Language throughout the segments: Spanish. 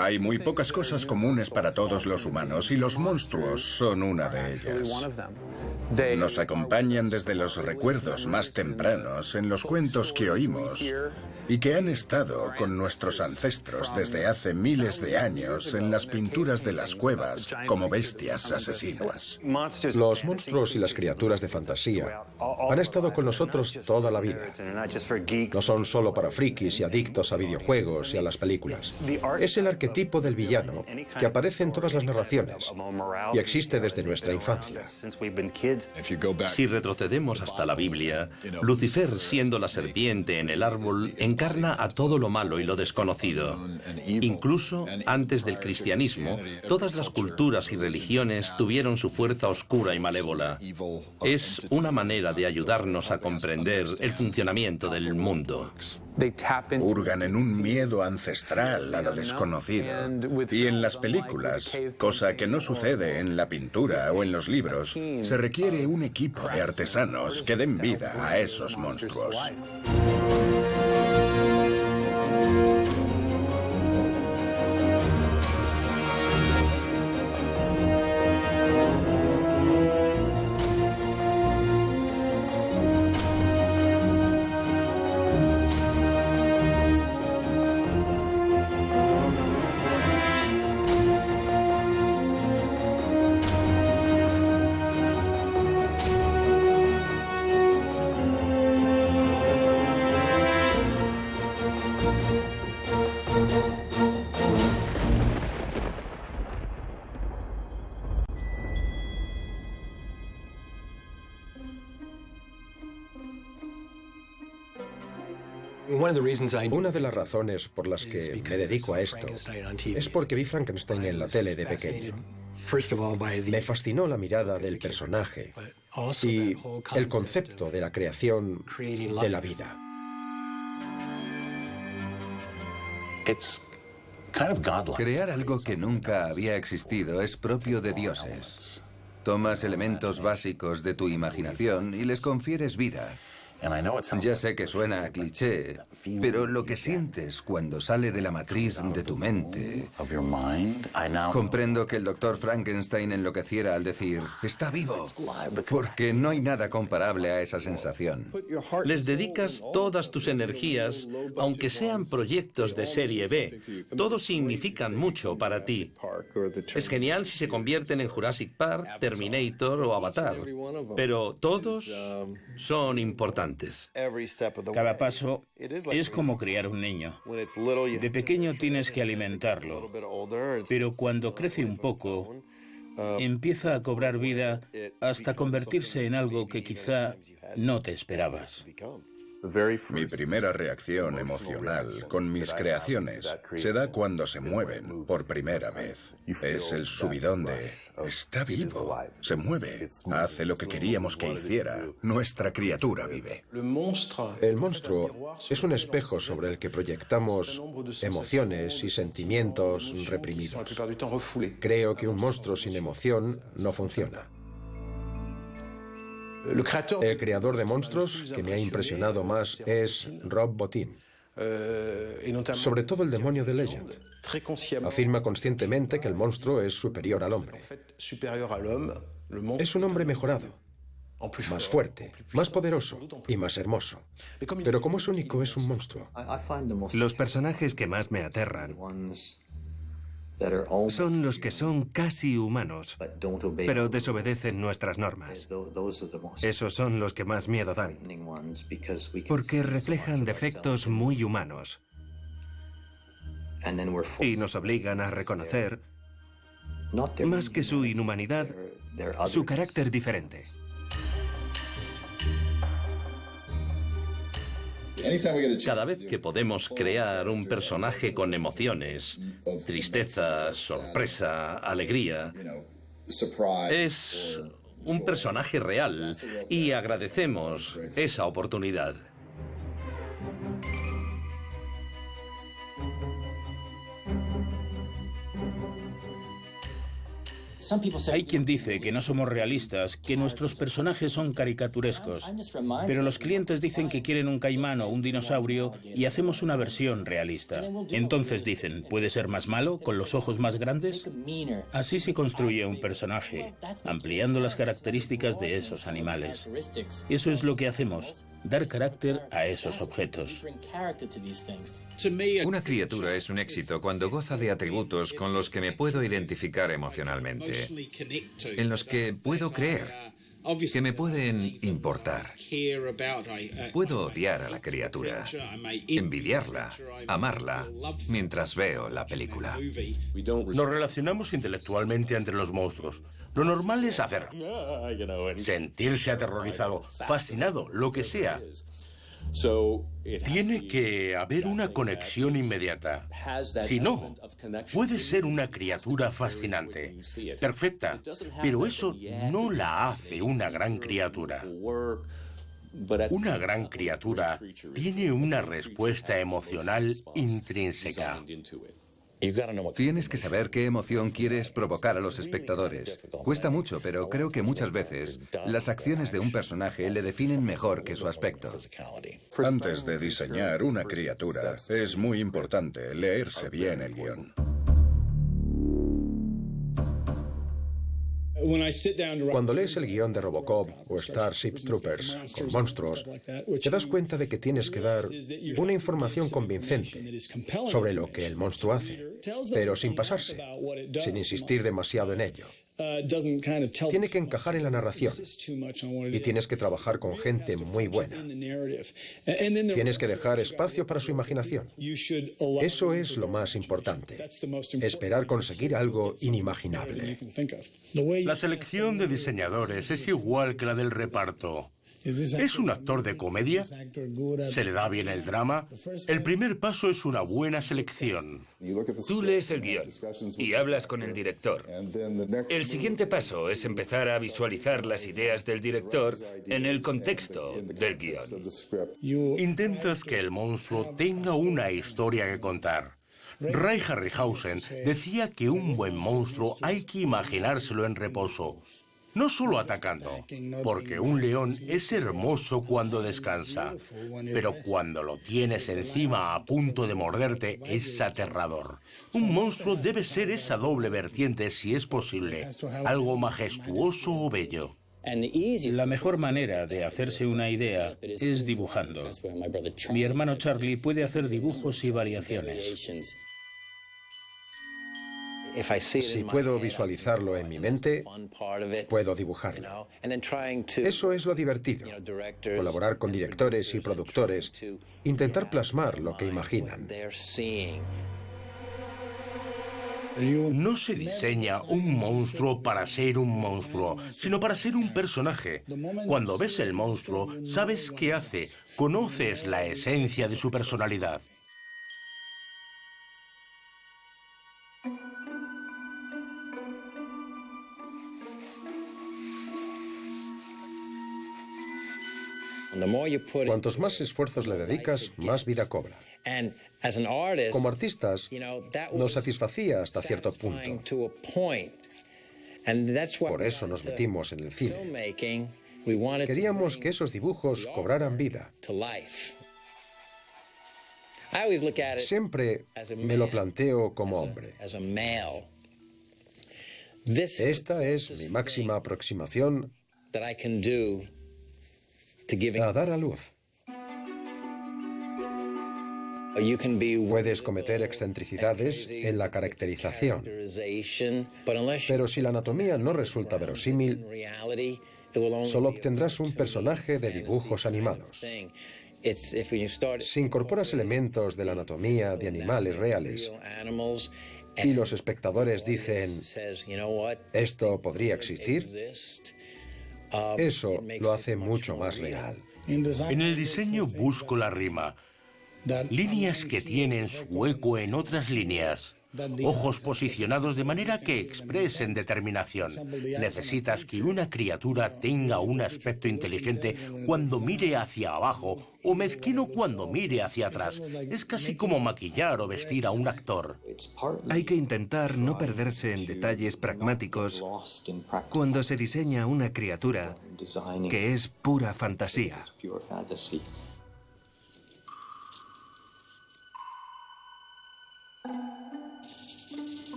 Hay muy pocas cosas comunes para todos los humanos y los monstruos son una de ellas. Nos acompañan desde los recuerdos más tempranos en los cuentos que oímos y que han estado con nuestros ancestros desde hace miles de años en las pinturas de las cuevas como bestias asesinas. Los monstruos y las criaturas de fantasía han estado con nosotros toda la vida. No son solo para frikis y adictos a videojuegos y a las películas. Es el arquetipo del villano que aparece en todas las narraciones y existe desde nuestra infancia. Si retrocedemos hasta la Biblia, Lucifer, siendo la serpiente en el árbol, encarna a todo lo malo y lo desconocido. Incluso antes del cristianismo, todas las culturas y religiones tuvieron su fuerza oscura y malévola. Es una manera de ayudarnos a comprender el funcionamiento del mundo. Hurgan en un miedo ancestral a lo desconocido. Y en las películas, cosa que no sucede en la pintura o en los libros, se requiere un equipo de artesanos que den vida a esos monstruos. Una de las razones por las que me dedico a esto es porque vi Frankenstein en la tele de pequeño. Me fascinó la mirada del personaje y el concepto de la creación de la vida. Crear algo que nunca había existido es propio de dioses. Tomas elementos básicos de tu imaginación y les confieres vida. Ya sé que suena a cliché, pero lo que sientes cuando sale de la matriz de tu mente... Comprendo que el doctor Frankenstein enloqueciera al decir, está vivo, porque no hay nada comparable a esa sensación. Les dedicas todas tus energías, aunque sean proyectos de serie B. Todos significan mucho para ti. Es genial si se convierten en Jurassic Park, Terminator o Avatar, pero todos son importantes. Cada paso es como criar un niño. De pequeño tienes que alimentarlo, pero cuando crece un poco, empieza a cobrar vida hasta convertirse en algo que quizá no te esperabas. Mi primera reacción emocional con mis creaciones se da cuando se mueven por primera vez. Es el subidón de, está vivo, se mueve, hace lo que queríamos que hiciera, nuestra criatura vive. El monstruo es un espejo sobre el que proyectamos emociones y sentimientos reprimidos. Creo que un monstruo sin emoción no funciona. El creador de monstruos que me ha impresionado más es Rob Bottin. Sobre todo el demonio de Legend. Afirma conscientemente que el monstruo es superior al hombre. Es un hombre mejorado, más fuerte, más poderoso y más hermoso. Pero como es único, es un monstruo. Los personajes que más me aterran son los que son casi humanos, pero desobedecen nuestras normas. Esos son los que más miedo dan, porque reflejan defectos muy humanos y nos obligan a reconocer, más que su inhumanidad, su carácter diferente. Cada vez que podemos crear un personaje con emociones, tristeza, sorpresa, alegría, es un personaje real y agradecemos esa oportunidad. Hay quien dice que no somos realistas, que nuestros personajes son caricaturescos, pero los clientes dicen que quieren un caimán o un dinosaurio y hacemos una versión realista. Entonces dicen, ¿puede ser más malo, con los ojos más grandes? Así se construye un personaje, ampliando las características de esos animales. Eso es lo que hacemos, dar carácter a esos objetos. Una criatura es un éxito cuando goza de atributos con los que me puedo identificar emocionalmente, en los que puedo creer, que me pueden importar. Puedo odiar a la criatura, envidiarla, amarla, mientras veo la película. Nos relacionamos intelectualmente entre los monstruos. Lo normal es hacer, sentirse aterrorizado, fascinado, lo que sea. Tiene que haber una conexión inmediata. Si no, puede ser una criatura fascinante, perfecta, pero eso no la hace una gran criatura. Una gran criatura tiene una respuesta emocional intrínseca. Tienes que saber qué emoción quieres provocar a los espectadores. Cuesta mucho, pero creo que muchas veces las acciones de un personaje le definen mejor que su aspecto. Antes de diseñar una criatura, es muy importante leerse bien el guión. Cuando lees el guión de Robocop o Starship Troopers con monstruos, te das cuenta de que tienes que dar una información convincente sobre lo que el monstruo hace, pero sin pasarse, sin insistir demasiado en ello. Tiene que encajar en la narración y tienes que trabajar con gente muy buena. Tienes que dejar espacio para su imaginación. Eso es lo más importante. Esperar conseguir algo inimaginable. La selección de diseñadores es igual que la del reparto. ¿Es un actor de comedia? ¿Se le da bien el drama? El primer paso es una buena selección. Tú lees el guión y hablas con el director. El siguiente paso es empezar a visualizar las ideas del director en el contexto del guión. Intentas que el monstruo tenga una historia que contar. Ray Harryhausen decía que un buen monstruo hay que imaginárselo en reposo. No solo atacando, porque un león es hermoso cuando descansa, pero cuando lo tienes encima a punto de morderte es aterrador. Un monstruo debe ser esa doble vertiente si es posible, algo majestuoso o bello. La mejor manera de hacerse una idea es dibujando. Mi hermano Charlie puede hacer dibujos y variaciones. Si puedo visualizarlo en mi mente, puedo dibujarlo. Eso es lo divertido. Colaborar con directores y productores, intentar plasmar lo que imaginan. No se diseña un monstruo para ser un monstruo, sino para ser un personaje. Cuando ves el monstruo, sabes qué hace, conoces la esencia de su personalidad. Cuantos más esfuerzos le dedicas, más vida cobra. Como artistas, nos satisfacía hasta cierto punto. Por eso nos metimos en el cine. Queríamos que esos dibujos cobraran vida. Siempre me lo planteo como hombre. Esta es mi máxima aproximación a dar a luz. Puedes cometer excentricidades en la caracterización, pero si la anatomía no resulta verosímil, solo obtendrás un personaje de dibujos animados. Si incorporas elementos de la anatomía de animales reales y los espectadores dicen, ¿esto podría existir?, eso lo hace mucho más real. En el diseño busco la rima. Líneas que tienen su eco en otras líneas. ojos posicionados de manera que expresen determinación. Necesitas que una criatura tenga un aspecto inteligente cuando mire hacia abajo o mezquino cuando mire hacia atrás. Es casi como maquillar o vestir a un actor. Hay que intentar no perderse en detalles pragmáticos cuando se diseña una criatura que es pura fantasía.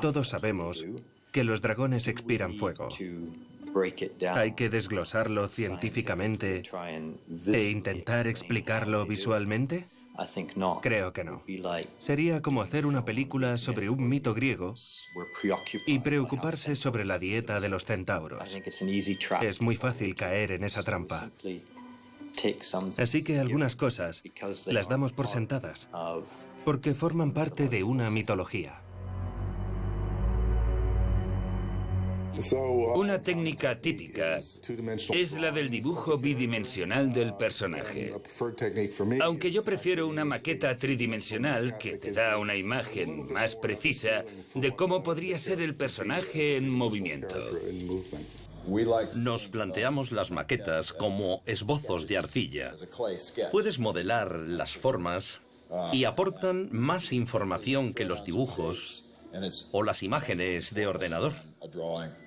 Todos sabemos que los dragones expiran fuego. Hay que desglosarlo científicamente e intentar explicarlo visualmente. Creo que no. Sería como hacer una película sobre un mito griego y preocuparse sobre la dieta de los centauros. Es muy fácil caer en esa trampa. Así que algunas cosas las damos por sentadas, porque forman parte de una mitología. Una técnica típica es la del dibujo bidimensional del personaje. Aunque yo prefiero una maqueta tridimensional que te da una imagen más precisa de cómo podría ser el personaje en movimiento. Nos planteamos las maquetas como esbozos de arcilla. Puedes modelar las formas y aportan más información que los dibujos o las imágenes de ordenador.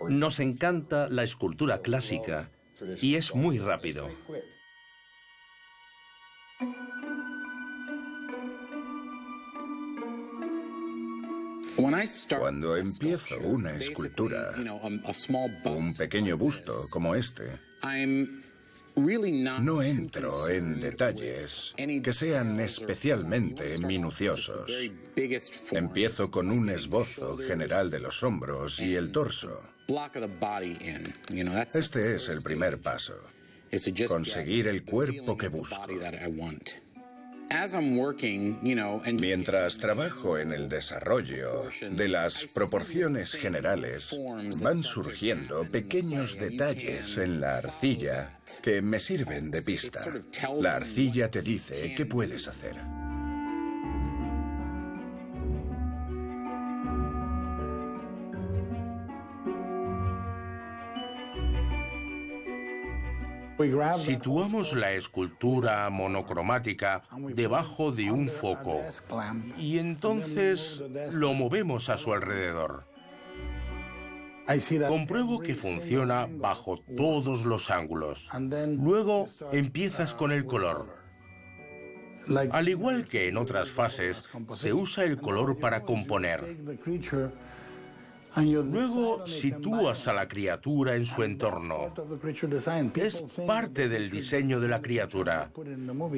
Nos encanta la escultura clásica y es muy rápido. Cuando empiezo una escultura, un pequeño busto como este, no entro en detalles que sean especialmente minuciosos. Empiezo con un esbozo general de los hombros y el torso. Este es el primer paso, conseguir el cuerpo que busco. Mientras trabajo en el desarrollo de las proporciones generales, van surgiendo pequeños detalles en la arcilla que me sirven de pista. La arcilla te dice qué puedes hacer. Situamos la escultura monocromática debajo de un foco y entonces lo movemos a su alrededor. Compruebo que funciona bajo todos los ángulos. Luego empiezas con el color. Al igual que en otras fases, se usa el color para componer. Luego sitúas a la criatura en su entorno. Es parte del diseño de la criatura.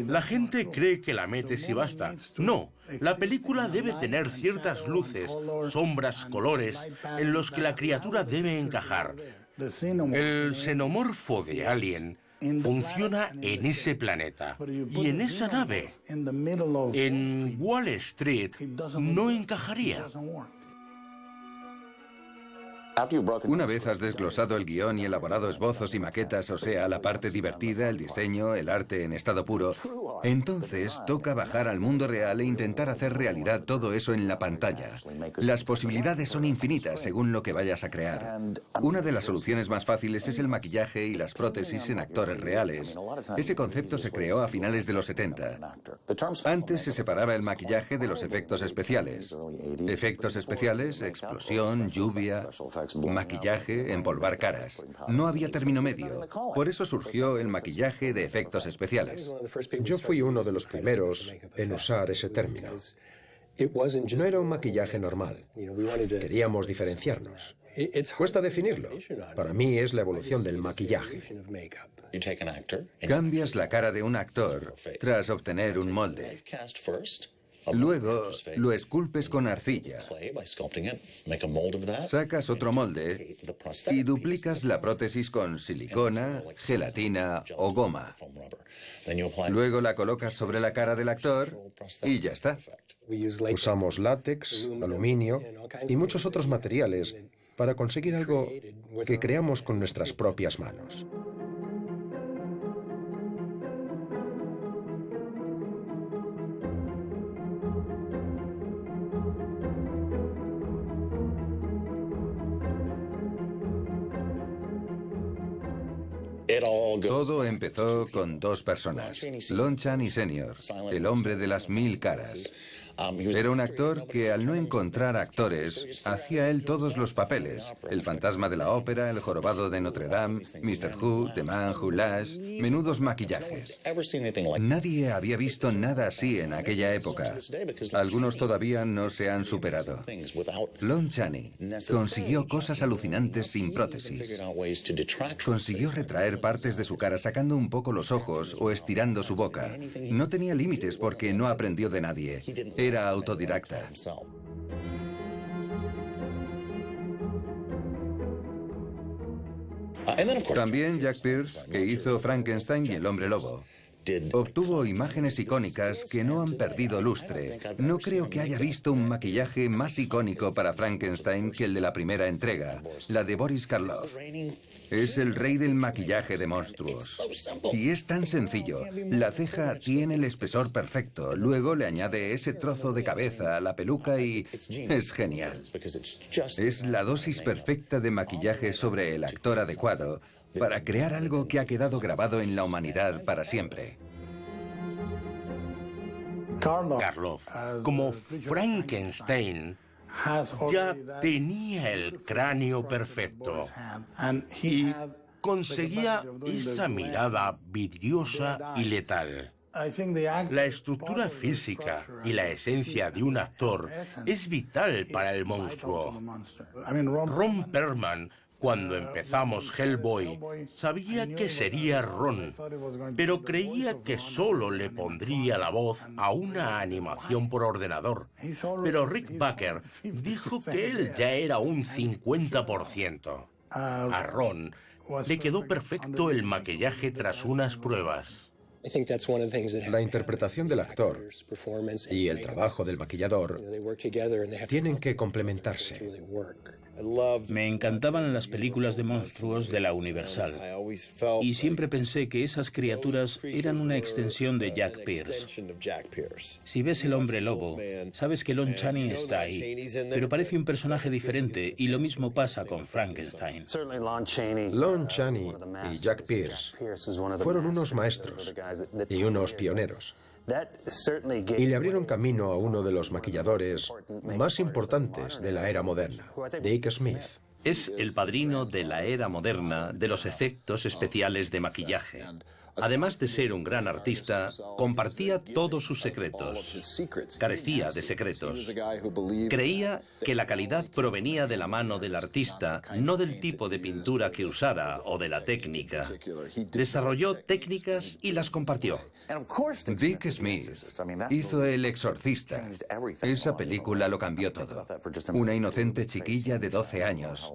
La gente cree que la metes y basta. No, la película debe tener ciertas luces, sombras, colores, en los que la criatura debe encajar. El xenomorfo de Alien funciona en ese planeta y en esa nave. En Wall Street no encajaría. Una vez has desglosado el guión y elaborado esbozos y maquetas, o sea, la parte divertida, el diseño, el arte en estado puro, entonces toca bajar al mundo real e intentar hacer realidad todo eso en la pantalla. Las posibilidades son infinitas según lo que vayas a crear. Una de las soluciones más fáciles es el maquillaje y las prótesis en actores reales. Ese concepto se creó a finales de los 70. Antes se separaba el maquillaje de los efectos especiales. Efectos especiales, explosión, lluvia, maquillaje, empolvar caras. No había término medio. Por eso surgió el maquillaje de efectos especiales. Yo fui uno de los primeros en usar ese término. No era un maquillaje normal. Queríamos diferenciarnos. Cuesta definirlo. Para mí es la evolución del maquillaje. Cambias la cara de un actor tras obtener un molde. Luego lo esculpes con arcilla. Sacas otro molde y duplicas la prótesis con silicona, gelatina o goma. Luego la colocas sobre la cara del actor y ya está. Usamos látex, aluminio y muchos otros materiales para conseguir algo que creamos con nuestras propias manos. Todo empezó con dos personas, Lon Chaney Sr., el hombre de las 1000 caras. Era un actor que, al no encontrar actores, hacía él todos los papeles. El fantasma de la ópera, el jorobado de Notre Dame, Mr. Who, The Man Who Laughs, menudos maquillajes. Nadie había visto nada así en aquella época. Algunos todavía no se han superado. Lon Chaney consiguió cosas alucinantes sin prótesis. Consiguió retraer partes de su cara sacando un poco los ojos o estirando su boca. No tenía límites porque no aprendió de nadie. Era autodidacta. También Jack Pierce, que hizo Frankenstein y el Hombre Lobo. Obtuvo imágenes icónicas que no han perdido lustre. No creo que haya visto un maquillaje más icónico para Frankenstein que el de la primera entrega, la de Boris Karloff. Es el rey del maquillaje de monstruos. Y es tan sencillo. La ceja tiene el espesor perfecto. Luego le añade ese trozo de cabeza a la peluca y es genial. Es la dosis perfecta de maquillaje sobre el actor adecuado para crear algo que ha quedado grabado en la humanidad para siempre. Karloff, como Frankenstein, ya tenía el cráneo perfecto y conseguía esa mirada vidriosa y letal. La estructura física y la esencia de un actor es vital para el monstruo. Ron Perlman, cuando empezamos Hellboy, sabía que sería Ron, pero creía que solo le pondría la voz a una animación por ordenador. Pero Rick Baker dijo que él ya era un 50%. A Ron le quedó perfecto el maquillaje tras unas pruebas. La interpretación del actor y el trabajo del maquillador tienen que complementarse. Me encantaban las películas de monstruos de la Universal y siempre pensé que esas criaturas eran una extensión de Jack Pierce. Si ves El Hombre Lobo, sabes que Lon Chaney está ahí, pero parece un personaje diferente y lo mismo pasa con Frankenstein. Lon Chaney y Jack Pierce fueron unos maestros y unos pioneros. Y le abrieron camino a uno de los maquilladores más importantes de la era moderna, Dick Smith. Es el padrino de la era moderna de los efectos especiales de maquillaje. Además de ser un gran artista, compartía todos sus secretos. Carecía de secretos. Creía que la calidad provenía de la mano del artista, no del tipo de pintura que usara o de la técnica. Desarrolló técnicas y las compartió. Dick Smith hizo El Exorcista. Esa película lo cambió todo. Una inocente chiquilla de 12 años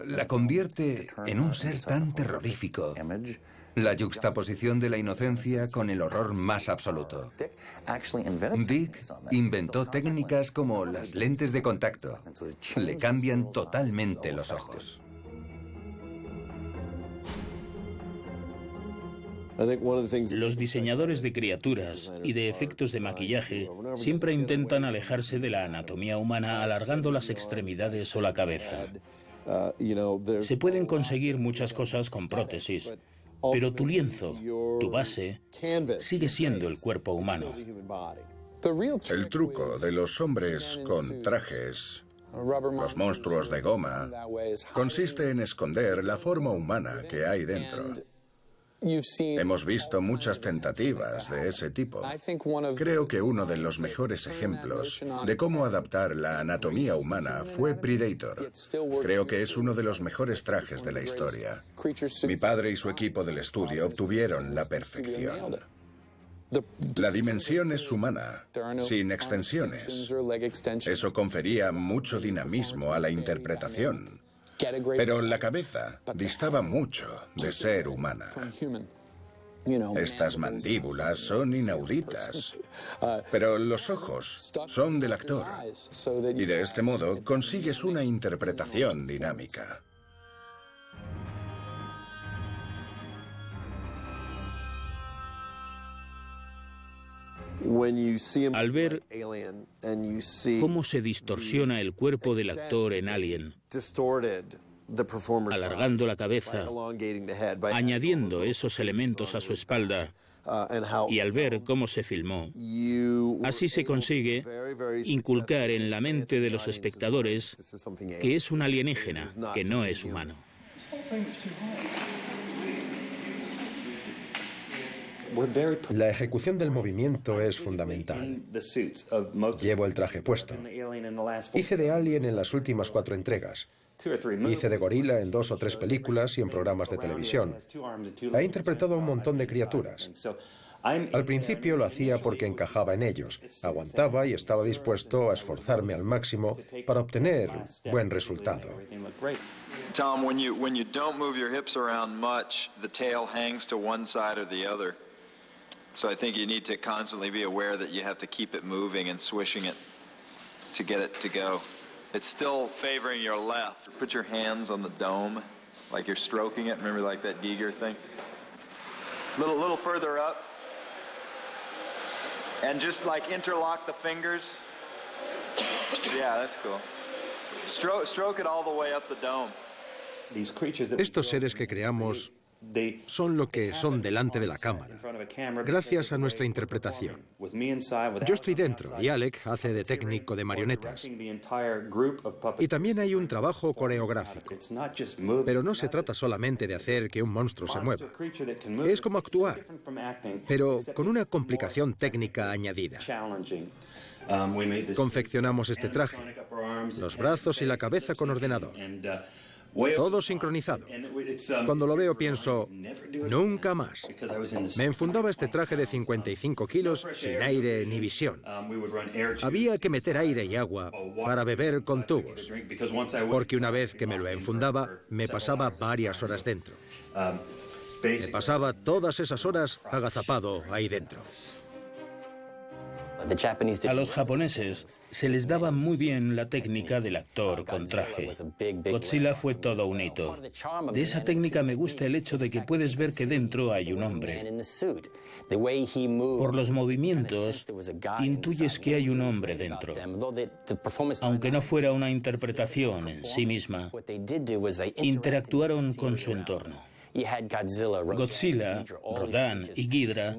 la convierte en un ser tan terrorífico. La yuxtaposición de la inocencia con el horror más absoluto. Dick inventó técnicas como las lentes de contacto. Le cambian totalmente los ojos. Los diseñadores de criaturas y de efectos de maquillaje siempre intentan alejarse de la anatomía humana alargando las extremidades o la cabeza. Se pueden conseguir muchas cosas con prótesis, pero tu lienzo, tu base, sigue siendo el cuerpo humano. El truco de los hombres con trajes, los monstruos de goma, consiste en esconder la forma humana que hay dentro. Hemos visto muchas tentativas de ese tipo. Creo que uno de los mejores ejemplos de cómo adaptar la anatomía humana fue Predator. Creo que es uno de los mejores trajes de la historia. Mi padre y su equipo del estudio obtuvieron la perfección. La dimensión es humana, sin extensiones. Eso confería mucho dinamismo a la interpretación. Pero la cabeza distaba mucho de ser humana. Estas mandíbulas son inauditas, pero los ojos son del actor. Y de este modo consigues una interpretación dinámica. Al ver cómo se distorsiona el cuerpo del actor en Alien, alargando la cabeza, añadiendo esos elementos a su espalda, y al ver cómo se filmó, así se consigue inculcar en la mente de los espectadores que es un alienígena, que no es humano. La ejecución del movimiento es fundamental. Llevo el traje puesto. Hice de Alien en las últimas 4 entregas. Hice de gorila en 2 o 3 películas y en programas de televisión. He interpretado a un montón de criaturas. Al principio lo hacía porque encajaba en ellos. Aguantaba y estaba dispuesto a esforzarme al máximo para obtener buen resultado. Tom, when you don't move your hips around much, the tail hangs to one side or the other. So I think you need to constantly be aware that you have to keep it moving and swishing it to get it to go. It's still favoring your left. Put your hands on the dome, like you're stroking it. Remember, like that Giger thing? Little further up. And just like interlock the fingers. Yeah, that's cool. Stroke it all the way up the dome. Estos seres que creamos son lo que son delante de la cámara, gracias a nuestra interpretación. Yo estoy dentro y Alec hace de técnico de marionetas. Y también hay un trabajo coreográfico. Pero no se trata solamente de hacer que un monstruo se mueva. Es como actuar, pero con una complicación técnica añadida. Confeccionamos este traje, los brazos y la cabeza con ordenador. Todo sincronizado. Cuando lo veo pienso, nunca más. Me enfundaba este traje de 55 kilos sin aire ni visión. Había que meter aire y agua para beber con tubos, porque una vez que me lo enfundaba, me pasaba varias horas dentro. Me pasaba todas esas horas agazapado ahí dentro. A los japoneses se les daba muy bien la técnica del actor con traje. Godzilla fue todo un hito. De esa técnica me gusta el hecho de que puedes ver que dentro hay un hombre. Por los movimientos, intuyes que hay un hombre dentro. Aunque no fuera una interpretación en sí misma, interactuaron con su entorno. Godzilla, Rodan y Ghidra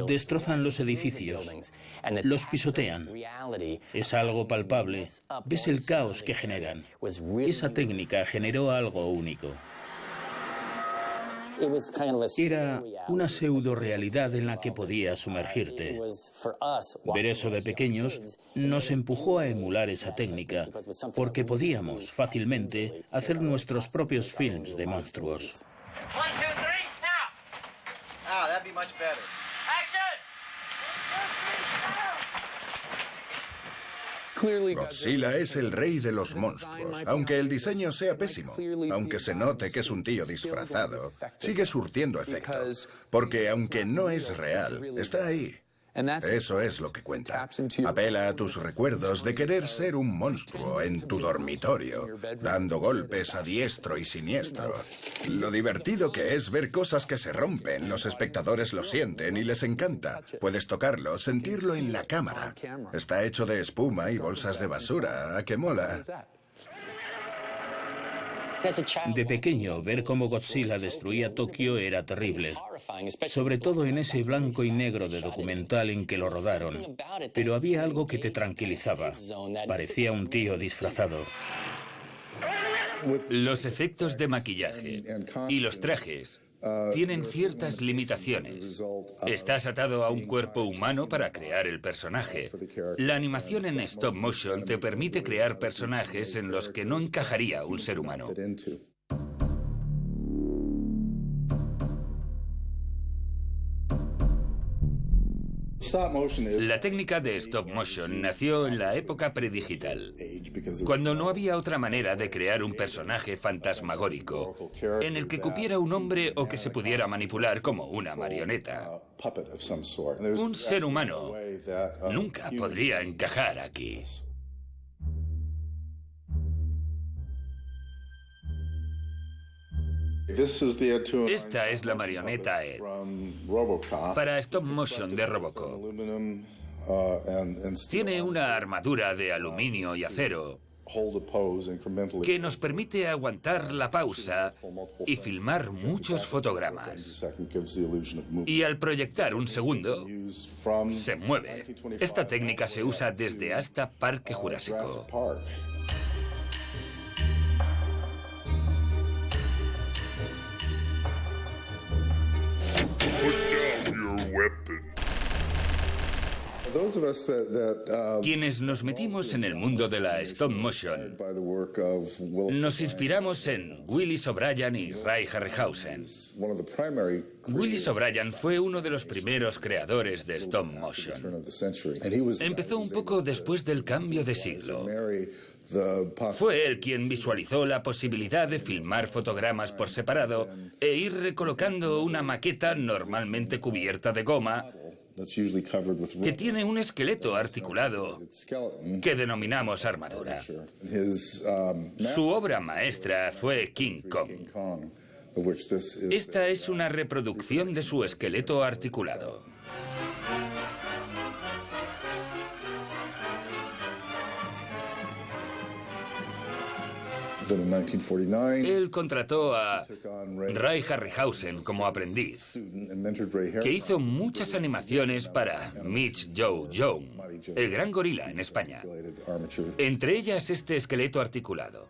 destrozan los edificios, los pisotean. Es algo palpable. Ves el caos que generan. Esa técnica generó algo único. Era una pseudo-realidad en la que podías sumergirte. Ver eso de pequeños nos empujó a emular esa técnica, porque podíamos fácilmente hacer nuestros propios films de monstruos. 1, 2, 3, now! Ah, that'd be much better. Action! Godzilla es el rey de los monstruos. Aunque el diseño sea pésimo, aunque se note que es un tío disfrazado, sigue surtiendo efectos. Porque aunque no es real, está ahí. Eso es lo que cuenta. Apela a tus recuerdos de querer ser un monstruo en tu dormitorio, dando golpes a diestro y siniestro. Lo divertido que es ver cosas que se rompen, los espectadores lo sienten y les encanta. Puedes tocarlo, sentirlo en la cámara. Está hecho de espuma y bolsas de basura. ¿A qué mola? De pequeño, ver cómo Godzilla destruía Tokio era terrible, sobre todo en ese blanco y negro de documental en que lo rodaron. Pero había algo que te tranquilizaba. Parecía un tío disfrazado. Los efectos de maquillaje y los trajes tienen ciertas limitaciones. Estás atado a un cuerpo humano para crear el personaje. La animación en stop motion te permite crear personajes en los que no encajaría un ser humano. La técnica de stop motion nació en la época predigital, cuando no había otra manera de crear un personaje fantasmagórico en el que cupiera un hombre o que se pudiera manipular como una marioneta. Un ser humano nunca podría encajar aquí. Esta es la marioneta Ed, para stop motion de Robocop. Tiene una armadura de aluminio y acero que nos permite aguantar la pausa y filmar muchos fotogramas. Y al proyectar un segundo, se mueve. Esta técnica se usa desde hasta Parque Jurásico. Quienes nos metimos en el mundo de la stop motion nos inspiramos en Willis O'Brien y Ray Harryhausen. Willis O'Brien fue uno de los primeros creadores de stop motion. Empezó un poco después del cambio de siglo. Fue él quien visualizó la posibilidad de filmar fotogramas por separado e ir recolocando una maqueta normalmente cubierta de goma que tiene un esqueleto articulado que denominamos armadura. Su obra maestra fue King Kong. Esta es una reproducción de su esqueleto articulado. Él contrató a Ray Harryhausen como aprendiz, que hizo muchas animaciones para Mitch Joe Young, el gran gorila en España. Entre ellas este esqueleto articulado.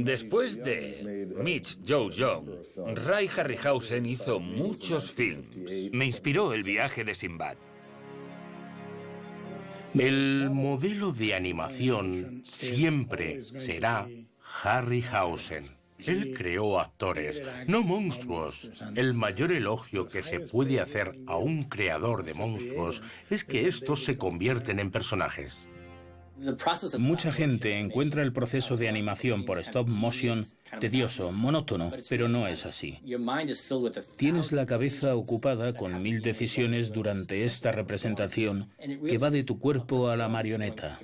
Después de Mitch Joe Young, Ray Harryhausen hizo muchos films. Me inspiró El viaje de Sinbad. El modelo de animación siempre será Harryhausen. Él creó actores, no monstruos. El mayor elogio que se puede hacer a un creador de monstruos es que estos se convierten en personajes. Mucha gente encuentra el proceso de animación por stop motion tedioso, monótono, pero no es así. Tienes la cabeza ocupada con 1000 decisiones durante esta representación que va de tu cuerpo a la marioneta.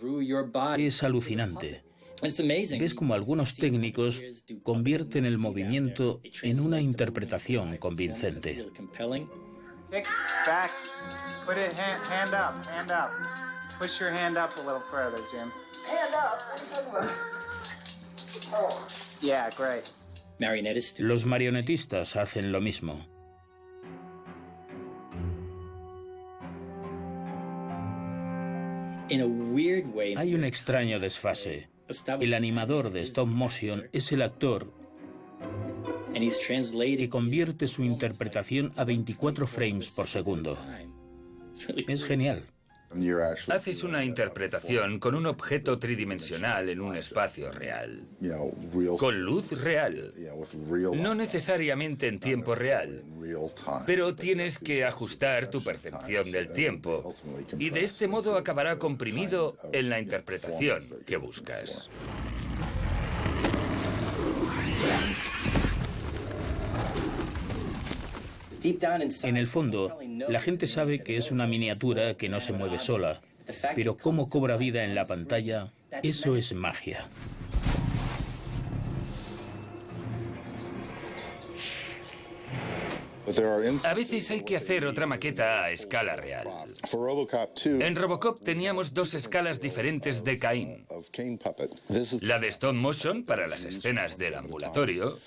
Es alucinante. Ves como algunos técnicos convierten el movimiento en una interpretación convincente. Push your hand up a little further, Jim. Hand up? What are you talking about? Oh. Yeah, great. Los marionetistas hacen lo mismo. Hay un extraño desfase. El animador de stop motion es el actor que convierte su interpretación a 24 frames por segundo. Es genial. Haces una interpretación con un objeto tridimensional en un espacio real, con luz real, no necesariamente en tiempo real, pero tienes que ajustar tu percepción del tiempo y de este modo acabará comprimido en la interpretación que buscas. En el fondo, la gente sabe que es una miniatura que no se mueve sola, pero cómo cobra vida en la pantalla, eso es magia. A veces hay que hacer otra maqueta a escala real. En Robocop teníamos 2 escalas diferentes de Caín. La de stop motion para las escenas del ambulatorio,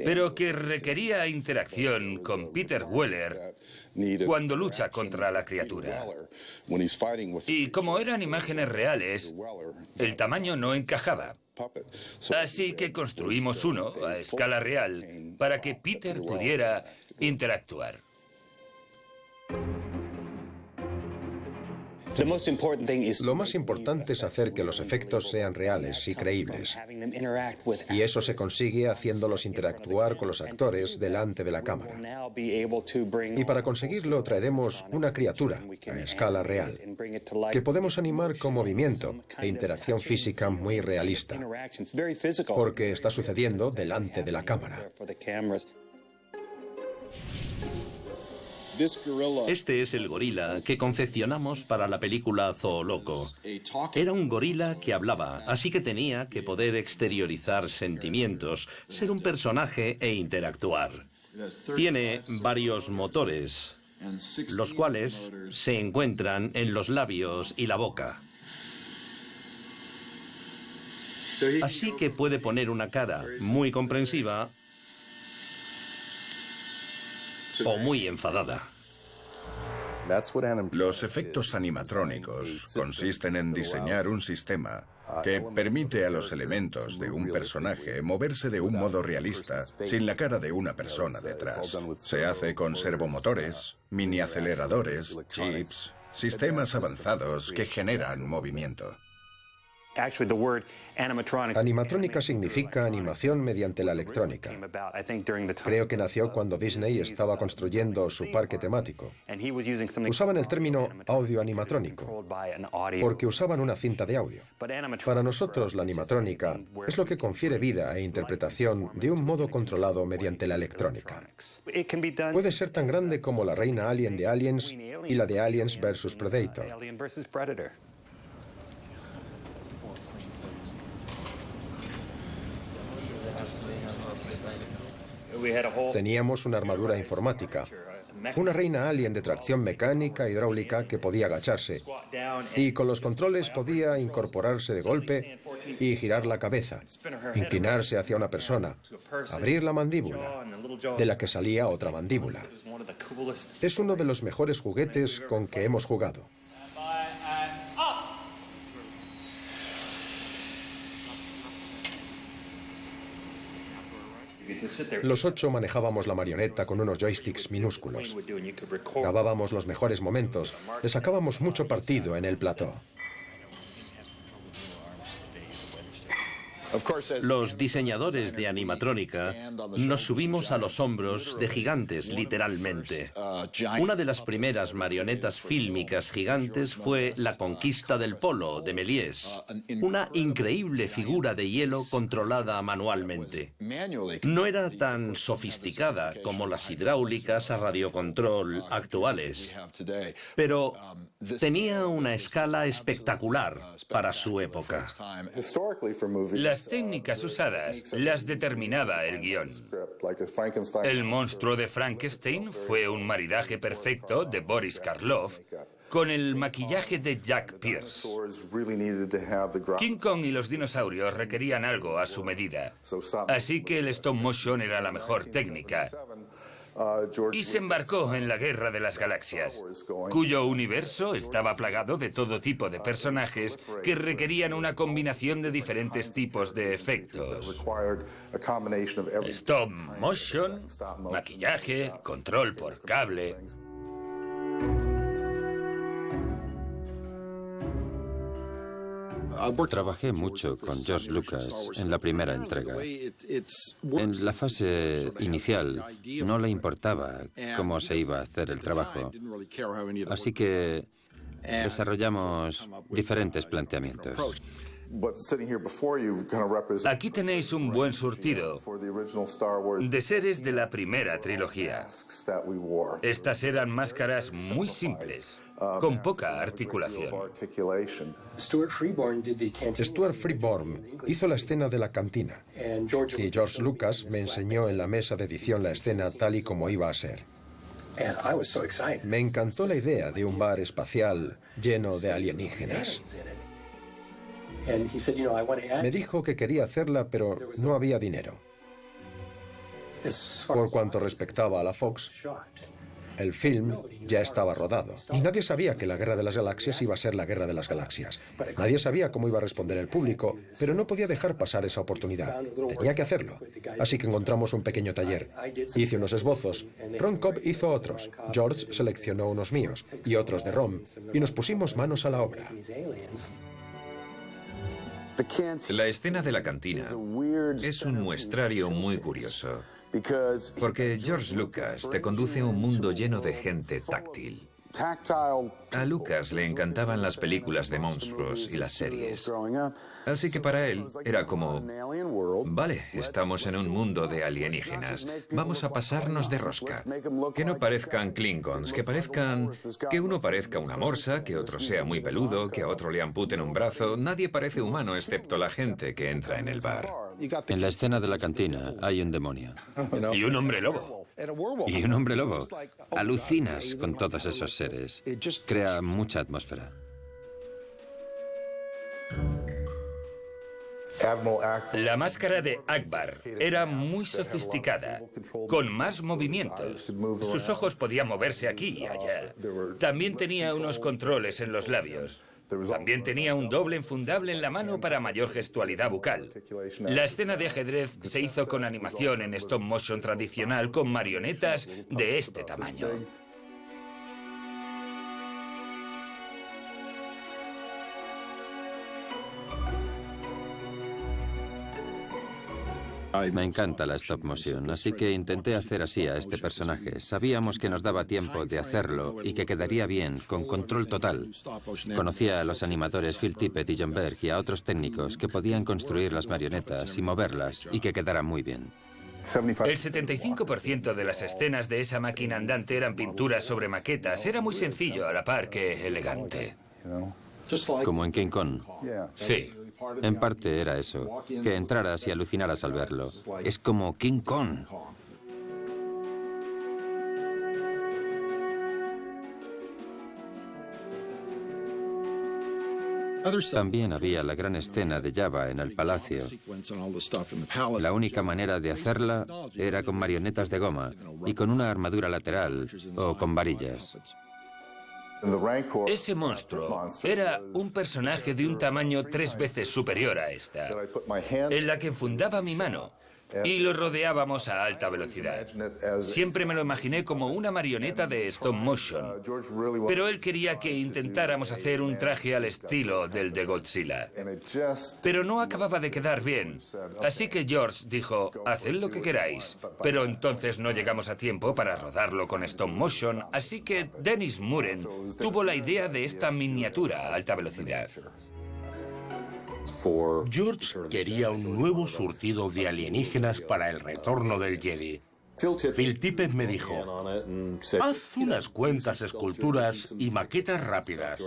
pero que requería interacción con Peter Weller cuando lucha contra la criatura. Y como eran imágenes reales, el tamaño no encajaba. Así que construimos uno a escala real para que Peter pudiera interactuar. Lo más importante es hacer que los efectos sean reales y creíbles. Y eso se consigue haciéndolos interactuar con los actores delante de la cámara. Y para conseguirlo traeremos una criatura a escala real, que podemos animar con movimiento e interacción física muy realista, porque está sucediendo delante de la cámara. Este es el gorila que confeccionamos para la película Zoo Loco. Era un gorila que hablaba, así que tenía que poder exteriorizar sentimientos, ser un personaje e interactuar. Tiene varios motores, los cuales se encuentran en los labios y la boca. Así que puede poner una cara muy comprensiva o muy enfadada. Los efectos animatrónicos consisten en diseñar un sistema que permite a los elementos de un personaje moverse de un modo realista, sin la cara de una persona detrás. Se hace con servomotores, mini aceleradores, chips, sistemas avanzados que generan movimiento. Animatrónica significa animación mediante la electrónica. Creo que nació cuando Disney estaba construyendo su parque temático. Usaban el término audio animatrónico porque usaban una cinta de audio. Para nosotros, la animatrónica es lo que confiere vida e interpretación de un modo controlado mediante la electrónica. Puede ser tan grande como la reina alien de Aliens y la de Aliens vs. Predator. Teníamos una armadura informática, una reina alien de tracción mecánica e hidráulica que podía agacharse y con los controles podía incorporarse de golpe y girar la cabeza, inclinarse hacia una persona, abrir la mandíbula, de la que salía otra mandíbula. Es uno de los mejores juguetes con que hemos jugado. Los 8 manejábamos la marioneta con unos joysticks minúsculos. Grabábamos los mejores momentos, le sacábamos mucho partido en el plató. Los diseñadores de animatrónica nos subimos a los hombros de gigantes, literalmente. Una de las primeras marionetas fílmicas gigantes fue La conquista del polo, de Méliès, una increíble figura de hielo controlada manualmente. No era tan sofisticada como las hidráulicas a radiocontrol actuales, pero tenía una escala espectacular para su época. Las técnicas usadas las determinaba el guión. El monstruo de Frankenstein fue un maridaje perfecto de Boris Karloff con el maquillaje de Jack Pierce. King Kong y los dinosaurios requerían algo a su medida, así que el stop motion era la mejor técnica. Y se embarcó en la Guerra de las Galaxias, cuyo universo estaba plagado de todo tipo de personajes que requerían una combinación de diferentes tipos de efectos. Stop motion, maquillaje, control por cable. Trabajé mucho con George Lucas en la primera entrega. En la fase inicial no le importaba cómo se iba a hacer el trabajo, así que desarrollamos diferentes planteamientos. Aquí tenéis un buen surtido de seres de la primera trilogía. Estas eran máscaras muy simples, con poca articulación. Stuart Freeborn hizo la escena de la cantina y George Lucas me enseñó en la mesa de edición la escena tal y como iba a ser. Me encantó la idea de un bar espacial lleno de alienígenas. Me dijo que quería hacerla, pero no había dinero. Por cuanto respectaba a la Fox, el film ya estaba rodado y nadie sabía que la Guerra de las Galaxias iba a ser la Guerra de las Galaxias. Nadie sabía cómo iba a responder el público, pero no podía dejar pasar esa oportunidad. Tenía que hacerlo. Así que encontramos un pequeño taller. Hice unos esbozos. Ron Cobb hizo otros. George seleccionó unos míos y otros de Ron y nos pusimos manos a la obra. La escena de la cantina es un muestrario muy curioso, porque George Lucas te conduce a un mundo lleno de gente táctil. A Lucas le encantaban las películas de monstruos y las series. Así que para él era como, vale, estamos en un mundo de alienígenas, vamos a pasarnos de rosca. Que no parezcan Klingons, que uno parezca una morsa, que otro sea muy peludo, que a otro le amputen un brazo. Nadie parece humano excepto la gente que entra en el bar. En la escena de la cantina hay un demonio. Y un hombre lobo. Y un hombre lobo. Alucinas con todos esos seres. Crea mucha atmósfera. La máscara de Akbar era muy sofisticada, con más movimientos. Sus ojos podían moverse aquí y allá. También tenía unos controles en los labios. También tenía un doble enfundable en la mano para mayor gestualidad bucal. La escena de ajedrez se hizo con animación en stop motion tradicional con marionetas de este tamaño. Me encanta la stop motion, así que intenté hacer así a este personaje. Sabíamos que nos daba tiempo de hacerlo y que quedaría bien, con control total. Conocía a los animadores Phil Tippett y John Berg y a otros técnicos que podían construir las marionetas y moverlas y que quedaran muy bien. El 75% de las escenas de esa máquina andante eran pinturas sobre maquetas. Era muy sencillo a la par que elegante. Como en King Kong. Sí. En parte era eso, que entraras y alucinaras al verlo. Es como King Kong. También había la gran escena de Jabba en el palacio. La única manera de hacerla era con marionetas de goma y con una armadura lateral o con varillas. Ese monstruo era un personaje de un tamaño 3 veces superior a esta, en la que enfundaba mi mano y lo rodeábamos a alta velocidad. Siempre me lo imaginé como una marioneta de stop motion, pero él quería que intentáramos hacer un traje al estilo del de Godzilla. Pero no acababa de quedar bien, así que George dijo, haced lo que queráis, pero entonces no llegamos a tiempo para rodarlo con stop motion, así que Dennis Muren tuvo la idea de esta miniatura a alta velocidad. George quería un nuevo surtido de alienígenas para el retorno del Jedi. Phil Tippett me dijo, haz unas cuantas esculturas y maquetas rápidas.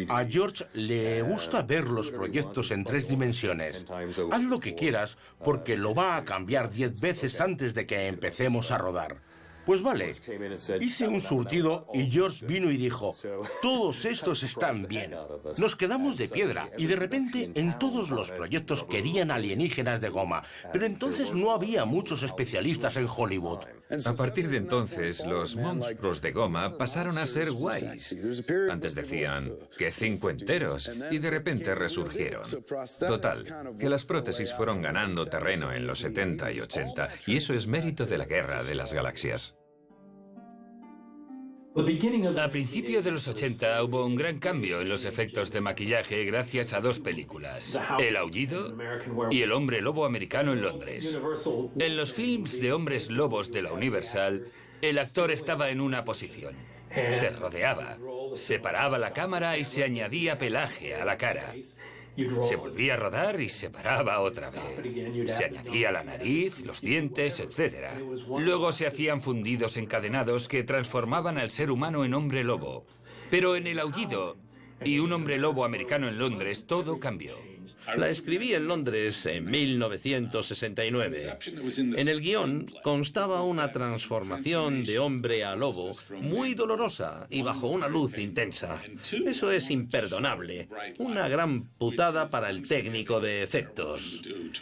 A George le gusta ver los proyectos en 3 dimensiones. Haz lo que quieras porque lo va a cambiar 10 veces antes de que empecemos a rodar. Pues vale, hice un surtido y George vino y dijo, todos estos están bien. Nos quedamos de piedra y de repente en todos los proyectos querían alienígenas de goma, pero entonces no había muchos especialistas en Hollywood. A partir de entonces, los monstruos de goma pasaron a ser guays. Antes decían, ¡qué cincuenteros! Y de repente resurgieron. Total, que las prótesis fueron ganando terreno en los 70 y 80, y eso es mérito de la Guerra de las Galaxias. A principios de los 80 hubo un gran cambio en los efectos de maquillaje gracias a 2 películas, El Aullido y El Hombre Lobo Americano en Londres. En los films de hombres lobos de la Universal, el actor estaba en una posición. Se rodeaba, separaba la cámara y se añadía pelaje a la cara. Se volvía a rodar y se paraba otra vez. Se añadía la nariz, los dientes, etc. Luego se hacían fundidos encadenados que transformaban al ser humano en hombre lobo. Pero en El Aullido y Un Hombre Lobo Americano en Londres, todo cambió. La escribí en Londres en 1969. En el guión constaba una transformación de hombre a lobo muy dolorosa y bajo una luz intensa. Eso es imperdonable. Una gran putada para el técnico de efectos.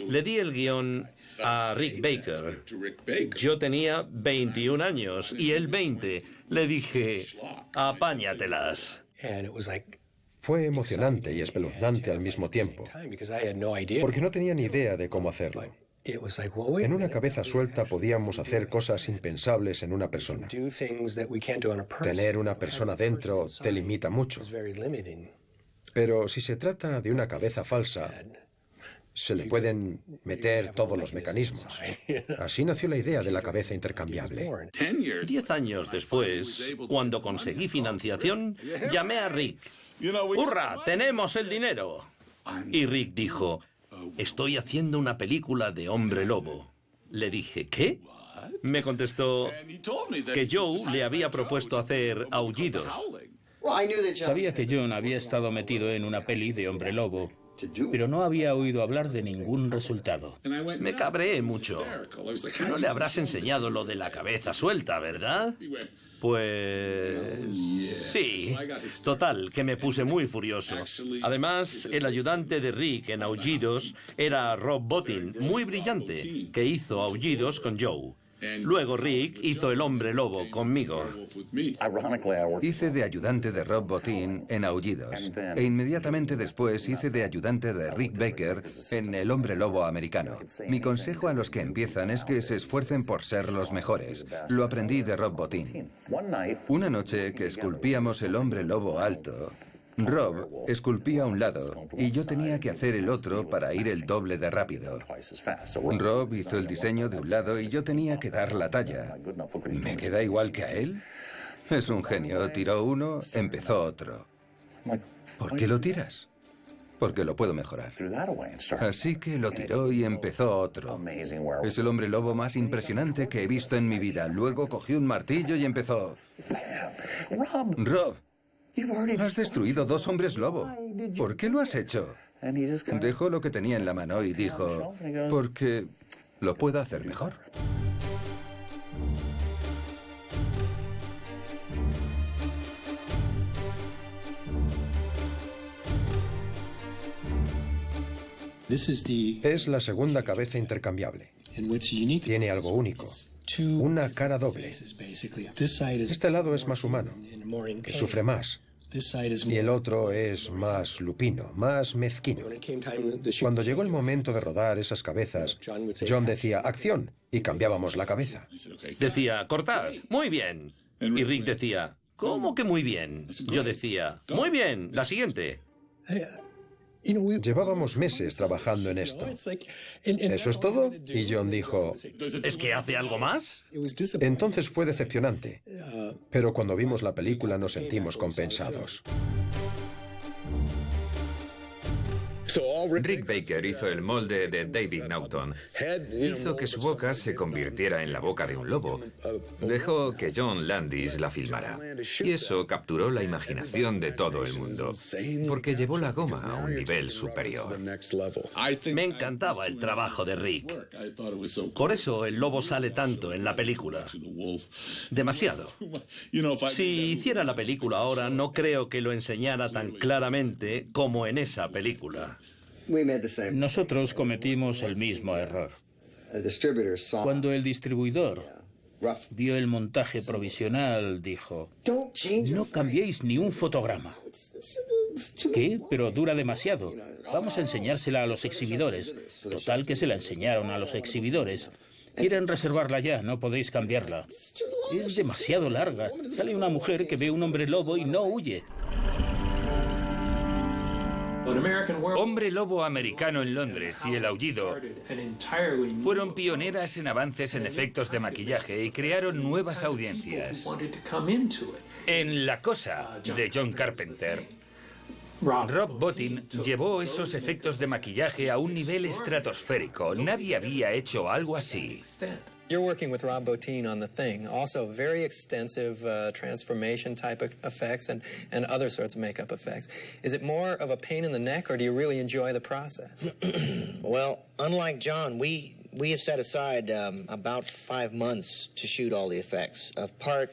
Le di el guión a Rick Baker. Yo tenía 21 años y él 20. Le dije, apáñatelas. Fue emocionante y espeluznante al mismo tiempo, porque no tenía ni idea de cómo hacerlo. En una cabeza suelta podíamos hacer cosas impensables en una persona. Tener una persona dentro te limita mucho. Pero si se trata de una cabeza falsa, se le pueden meter todos los mecanismos. Así nació la idea de la cabeza intercambiable. 10 años después, cuando conseguí financiación, llamé a Rick. ¡Hurra! ¡Tenemos el dinero! Y Rick dijo, estoy haciendo una película de hombre lobo. Le dije, ¿qué? Me contestó que Joe le había propuesto hacer Aullidos. Sabía que John había estado metido en una peli de hombre lobo pero no había oído hablar de ningún resultado. Me cabreé mucho. No le habrás enseñado lo de la cabeza suelta, ¿verdad? Pues... sí. Total, que me puse muy furioso. Además, el ayudante de Rick en Aullidos era Rob Bottin, muy brillante, que hizo Aullidos con Joe. Luego Rick hizo El Hombre Lobo conmigo. Hice de ayudante de Rob Bottin en Aullidos. E inmediatamente después hice de ayudante de Rick Baker en El Hombre Lobo americano. Mi consejo a los que empiezan es que se esfuercen por ser los mejores. Lo aprendí de Rob Bottin. Una noche que esculpíamos el Hombre Lobo alto, Rob esculpía un lado y yo tenía que hacer el otro para ir el doble de rápido. Rob hizo el diseño de un lado y yo tenía que dar la talla. ¿Me queda igual que a él? Es un genio. Tiró uno, empezó otro. ¿Por qué lo tiras? Porque lo puedo mejorar. Así que lo tiró y empezó otro. Es el hombre lobo más impresionante que he visto en mi vida. Luego cogió un martillo y empezó... Rob, has destruido 2 hombres lobo. ¿Por qué lo has hecho? Dejó lo que tenía en la mano y dijo, porque lo puedo hacer mejor. Es la segunda cabeza intercambiable. Tiene algo único. Una cara doble. Este lado es más humano, que sufre más. Y el otro es más lupino, más mezquino. Cuando llegó el momento de rodar esas cabezas, John decía, acción, y cambiábamos la cabeza. Decía, cortad, muy bien. Y Rick decía, ¿cómo que muy bien? Yo decía, muy bien, la siguiente. Llevábamos meses trabajando en esto. ¿Eso es todo? Y John dijo... ¿Es que hace algo más? Entonces fue decepcionante. Pero cuando vimos la película nos sentimos compensados. Rick Baker hizo el molde de David Naughton. Hizo que su boca se convirtiera en la boca de un lobo. Dejó que John Landis la filmara. Y eso capturó la imaginación de todo el mundo, porque llevó la goma a un nivel superior. Me encantaba el trabajo de Rick. Por eso el lobo sale tanto en la película. Demasiado. Si hiciera la película ahora, no creo que lo enseñara tan claramente como en esa película. Nosotros cometimos el mismo error. Cuando el distribuidor vio el montaje provisional, dijo, no cambiéis ni un fotograma. ¿Qué? Pero dura demasiado. Vamos a enseñársela a los exhibidores. Total que se la enseñaron a los exhibidores. Quieren reservarla ya, no podéis cambiarla. Es demasiado larga. Sale una mujer que ve un hombre lobo y no huye. Hombre Lobo americano en Londres y El Aullido fueron pioneras en avances en efectos de maquillaje y crearon nuevas audiencias. En La Cosa, de John Carpenter, Rob Bottin llevó esos efectos de maquillaje a un nivel estratosférico. Nadie había hecho algo así. You're working with Rob Bottin on The Thing, also very extensive transformation type of effects and other sorts of makeup effects. Is it more of a pain in the neck, or do you really enjoy the process? Well, unlike John, we have set aside about 5 months to shoot all the effects,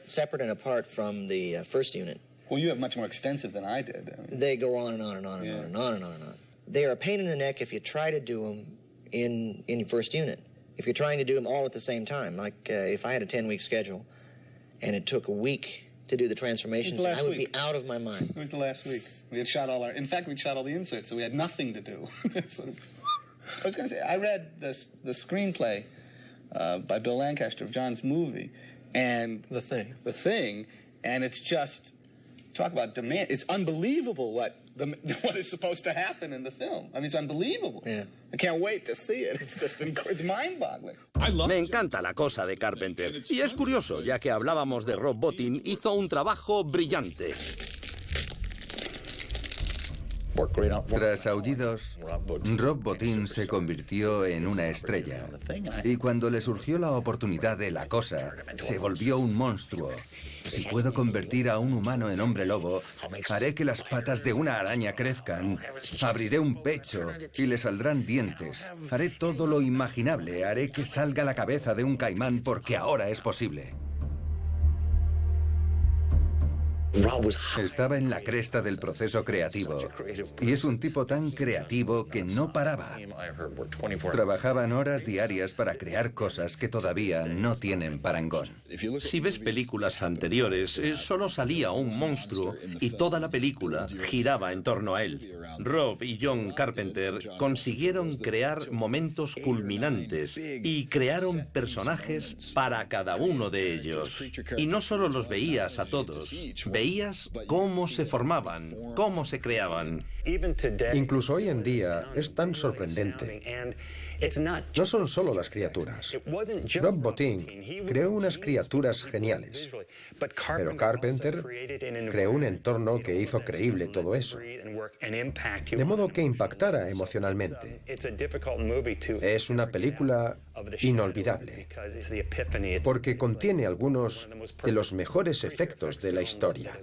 separate and apart from the first unit. Well, you have much more extensive than I did. They go on and on and on and on and on and on and on. They are a pain in the neck if you try to do them in your first unit. If you're trying to do them all at the same time, like if I had a 10-week schedule and it took a week to do the transformations, I would be out of my mind. It was the last week. We had shot in fact, we'd shot all the inserts, so we had nothing to do. I was going to say, I read the screenplay by Bill Lancaster of John's movie, and The Thing, and it's just, talk about demand. It's unbelievable what is supposed to happen in the film. I mean, it's unbelievable. Yeah. I can't wait to see it. It's just it's mind-boggling. Me encanta La Cosa de Carpenter. Y es curioso, ya que hablábamos de Rob Bottin, hizo un trabajo brillante. Tras Aullidos, Rob Bottin se convirtió en una estrella. Y cuando le surgió la oportunidad de La Cosa, se volvió un monstruo. Si puedo convertir a un humano en hombre lobo, haré que las patas de una araña crezcan, abriré un pecho y le saldrán dientes. Haré todo lo imaginable, haré que salga la cabeza de un caimán porque ahora es posible. Estaba en la cresta del proceso creativo y es un tipo tan creativo que no paraba. Trabajaban horas diarias para crear cosas que todavía no tienen parangón. Si ves películas anteriores, solo salía un monstruo y toda la película giraba en torno a él. Rob y John Carpenter consiguieron crear momentos culminantes y crearon personajes para cada uno de ellos. Y no solo los veías a todos, veías cómo se formaban, cómo se creaban. Incluso hoy en día es tan sorprendente. No son solo las criaturas. Rob Bottin creó unas criaturas geniales, pero Carpenter creó un entorno que hizo creíble todo eso, de modo que impactara emocionalmente. Es una película inolvidable, porque contiene algunos de los mejores efectos de la historia.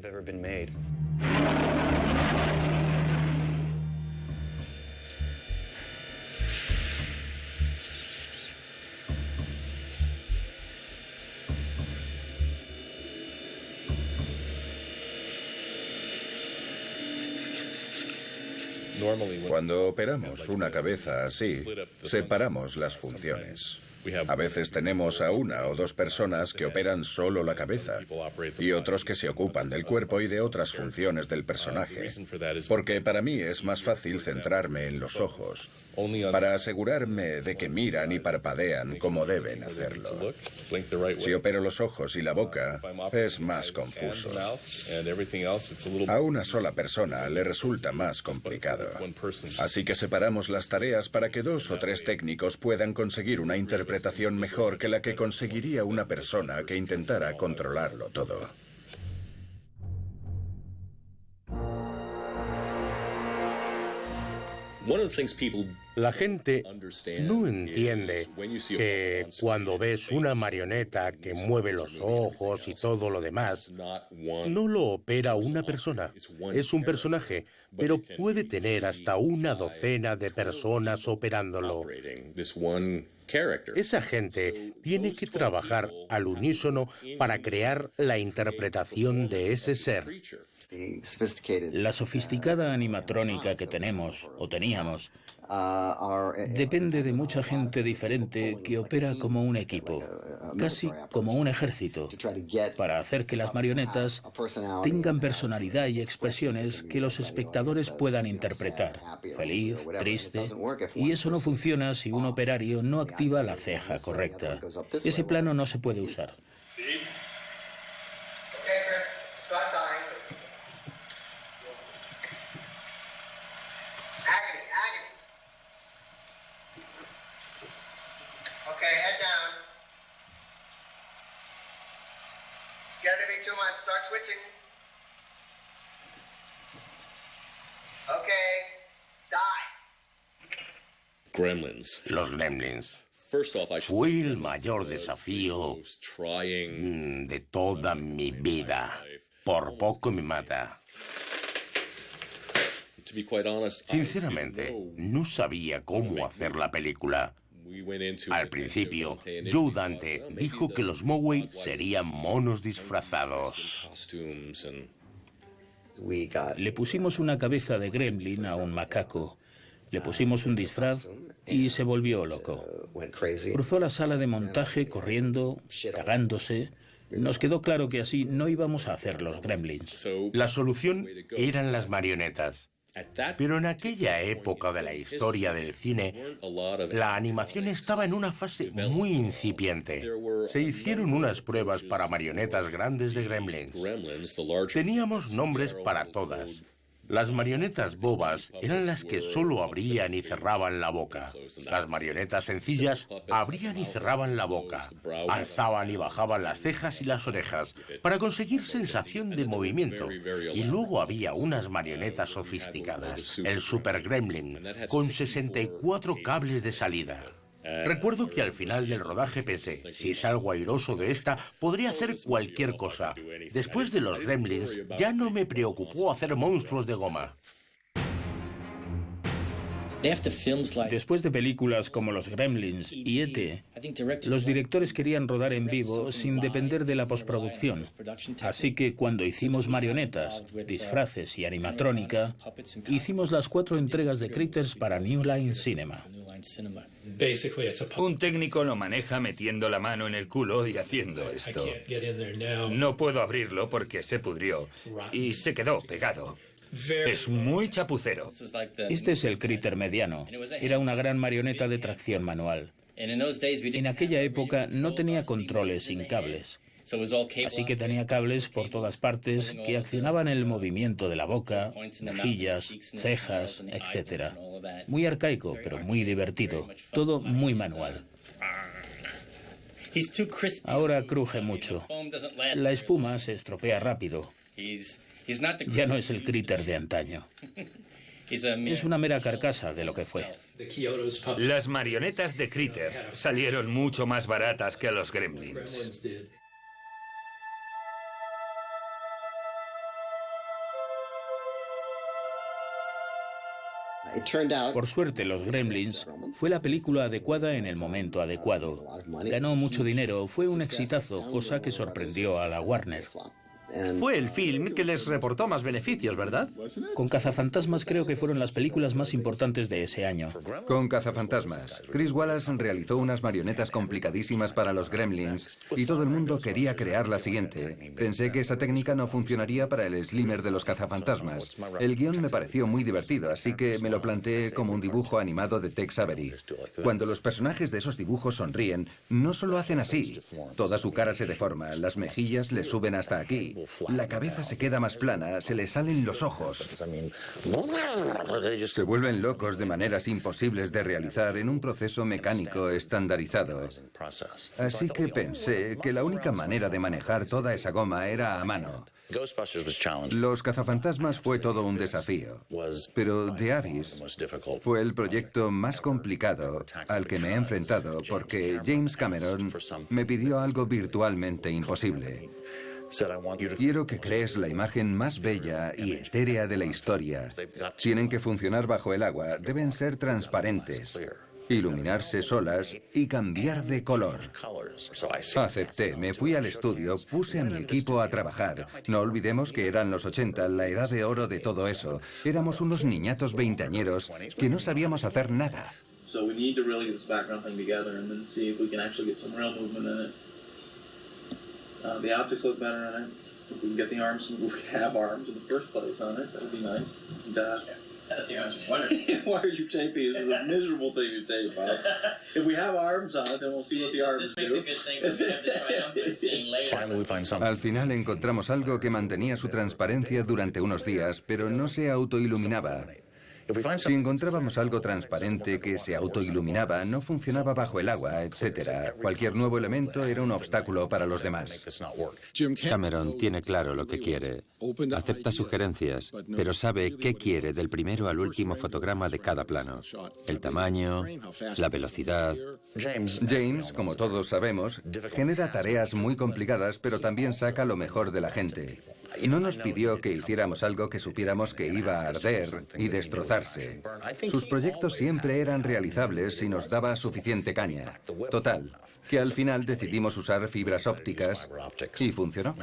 Cuando operamos una cabeza así, separamos las funciones. A veces tenemos a una o dos personas que operan solo la cabeza y otros que se ocupan del cuerpo y de otras funciones del personaje. Porque para mí es más fácil centrarme en los ojos, para asegurarme de que miran y parpadean como deben hacerlo. Si opero los ojos y la boca, es más confuso. A una sola persona le resulta más complicado. Así que separamos las tareas para que 2 o 3 técnicos puedan conseguir una interpretación mejor que la que conseguiría una persona que intentara controlarlo todo. La gente no entiende que cuando ves una marioneta que mueve los ojos y todo lo demás, no lo opera una persona, es un personaje, pero puede tener hasta una docena de personas operándolo. Esa gente tiene que trabajar al unísono para crear la interpretación de ese ser. La sofisticada animatrónica que tenemos, o teníamos, depende de mucha gente diferente que opera como un equipo, casi como un ejército, para hacer que las marionetas tengan personalidad y expresiones que los espectadores puedan interpretar, feliz, triste, y eso no funciona si un operario no activa la ceja correcta. Ese plano no se puede usar. Los Gremlins. Fue el mayor desafío de toda mi vida. Por poco me mata. Sinceramente, no sabía cómo hacer la película. Al principio, Joe Dante dijo que los Mowgli serían monos disfrazados. Le pusimos una cabeza de gremlin a un macaco. Le pusimos un disfraz y se volvió loco. Cruzó la sala de montaje corriendo, cagándose. Nos quedó claro que así no íbamos a hacer los gremlins. La solución eran las marionetas. Pero en aquella época de la historia del cine, la animación estaba en una fase muy incipiente. Se hicieron unas pruebas para marionetas grandes de gremlins. Teníamos nombres para todas. Las marionetas bobas eran las que solo abrían y cerraban la boca. Las marionetas sencillas abrían y cerraban la boca, alzaban y bajaban las cejas y las orejas para conseguir sensación de movimiento. Y luego había unas marionetas sofisticadas, el Super Gremlin, con 64 cables de salida. Recuerdo que al final del rodaje pensé, si salgo airoso de esta, podría hacer cualquier cosa. Después de los Gremlins, ya no me preocupó hacer monstruos de goma. Después de películas como Los Gremlins y E.T., los directores querían rodar en vivo sin depender de la postproducción. Así que cuando hicimos marionetas, disfraces y animatrónica, hicimos las 4 entregas de Critters para New Line Cinema. Un técnico lo maneja metiendo la mano en el culo y haciendo esto. No puedo abrirlo porque se pudrió y se quedó pegado. Es muy chapucero. Este es el Critter mediano. Era una gran marioneta de tracción manual. En aquella época no tenía controles sin cables. Así que tenía cables por todas partes que accionaban el movimiento de la boca, mejillas, cejas, etc. Muy arcaico, pero muy divertido. Todo muy manual. Ahora cruje mucho. La espuma se estropea rápido. Ya no es el Critter de antaño. Es una mera carcasa de lo que fue. Las marionetas de Critters salieron mucho más baratas que los Gremlins. Por suerte, Los Gremlins fue la película adecuada en el momento adecuado. Ganó mucho dinero, fue un exitazo, cosa que sorprendió a la Warner. Fue el film que les reportó más beneficios, ¿verdad? Con Cazafantasmas creo que fueron las películas más importantes de ese año. Con Cazafantasmas, Chris Wallace realizó unas marionetas complicadísimas para los Gremlins y todo el mundo quería crear la siguiente. Pensé que esa técnica no funcionaría para el Slimer de los Cazafantasmas. El guión me pareció muy divertido, así que me lo planteé como un dibujo animado de Tex Avery. Cuando los personajes de esos dibujos sonríen, no solo hacen así. Toda su cara se deforma, las mejillas le suben hasta aquí. La cabeza se queda más plana, se le salen los ojos. Se vuelven locos de maneras imposibles de realizar en un proceso mecánico estandarizado. Así que pensé que la única manera de manejar toda esa goma era a mano. Los Cazafantasmas fue todo un desafío, pero The Abyss fue el proyecto más complicado al que me he enfrentado porque James Cameron me pidió algo virtualmente imposible. Quiero que crees la imagen más bella y etérea de la historia. Tienen que funcionar bajo el agua, deben ser transparentes, iluminarse solas y cambiar de color. Acepté, me fui al estudio, puse a mi equipo a trabajar. No olvidemos que eran los 80, la edad de oro de todo eso. Éramos unos niñatos veinteañeros que no sabíamos hacer nada. The optics look better on it. If we can get the arms, if we have arms in the first place on it, that would be nice. And, wires are tapey. This is a miserable thing to tape, Bob. If we have arms on it, then we'll see what the arms do. Al final encontramos algo que mantenía su transparencia durante unos días, pero no se autoiluminaba. Si encontrábamos algo transparente que se autoiluminaba, no funcionaba bajo el agua, etc. Cualquier nuevo elemento era un obstáculo para los demás. Cameron tiene claro lo que quiere. Acepta sugerencias, pero sabe qué quiere del primero al último fotograma de cada plano. El tamaño, la velocidad. James, como todos sabemos, genera tareas muy complicadas, pero también saca lo mejor de la gente. No nos pidió que hiciéramos algo que supiéramos que iba a arder y destrozarse. Sus proyectos siempre eran realizables si nos daba suficiente caña. Total, que al final decidimos usar fibras ópticas y funcionó.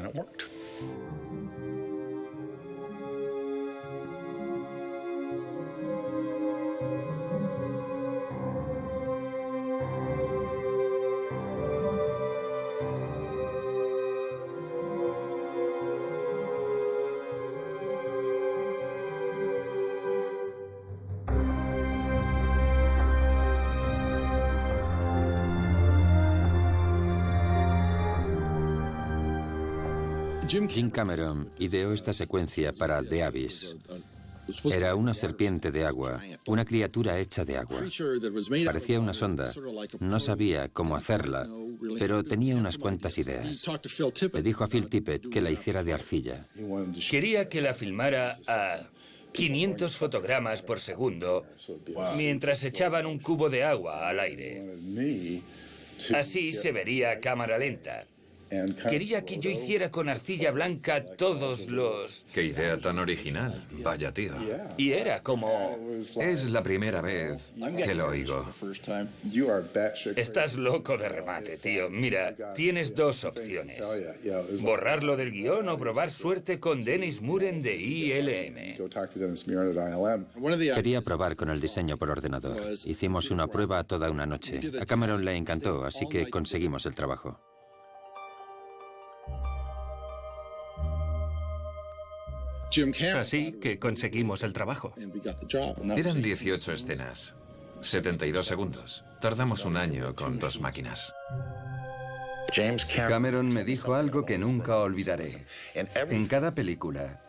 Jim Cameron ideó esta secuencia para The Abyss. Era una serpiente de agua, una criatura hecha de agua. Parecía una sonda. No sabía cómo hacerla, pero tenía unas cuantas ideas. Le dijo a Phil Tippett que la hiciera de arcilla. Quería que la filmara a 500 fotogramas por segundo mientras echaban un cubo de agua al aire. Así se vería a cámara lenta. Quería que yo hiciera con arcilla blanca todos los... ¡Qué idea tan original! Vaya, tío. Y era como... Es la primera vez que lo oigo. Estás loco de remate, tío. Mira, tienes dos opciones. Borrarlo del guión o probar suerte con Dennis Muren de ILM. Quería probar con el diseño por ordenador. Hicimos una prueba toda una noche. A Cameron le encantó, así que conseguimos el trabajo. Así que conseguimos el trabajo. Eran 18 escenas, 72 segundos. Tardamos un año con 2 máquinas. Cameron me dijo algo que nunca olvidaré. En cada película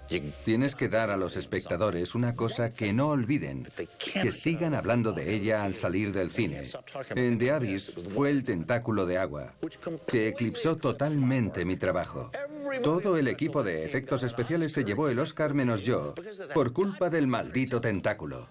tienes que dar a los espectadores una cosa que no olviden, que sigan hablando de ella al salir del cine. En The Abyss fue el tentáculo de agua, que eclipsó totalmente mi trabajo. Todo el equipo de efectos especiales se llevó el Oscar menos yo, por culpa del maldito tentáculo.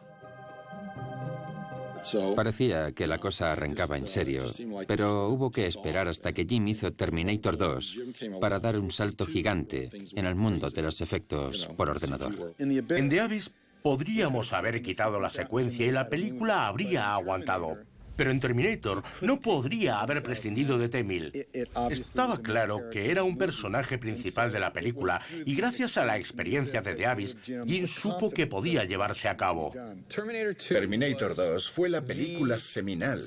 Parecía que la cosa arrancaba en serio, pero hubo que esperar hasta que Jim hizo Terminator 2 para dar un salto gigante en el mundo de los efectos por ordenador. En The Abyss podríamos haber quitado la secuencia y la película habría aguantado. Pero en Terminator no podría haber prescindido de T-1000. Estaba claro que era un personaje principal de la película y gracias a la experiencia de The Abyss, Jim supo que podía llevarse a cabo. Terminator 2 fue la película seminal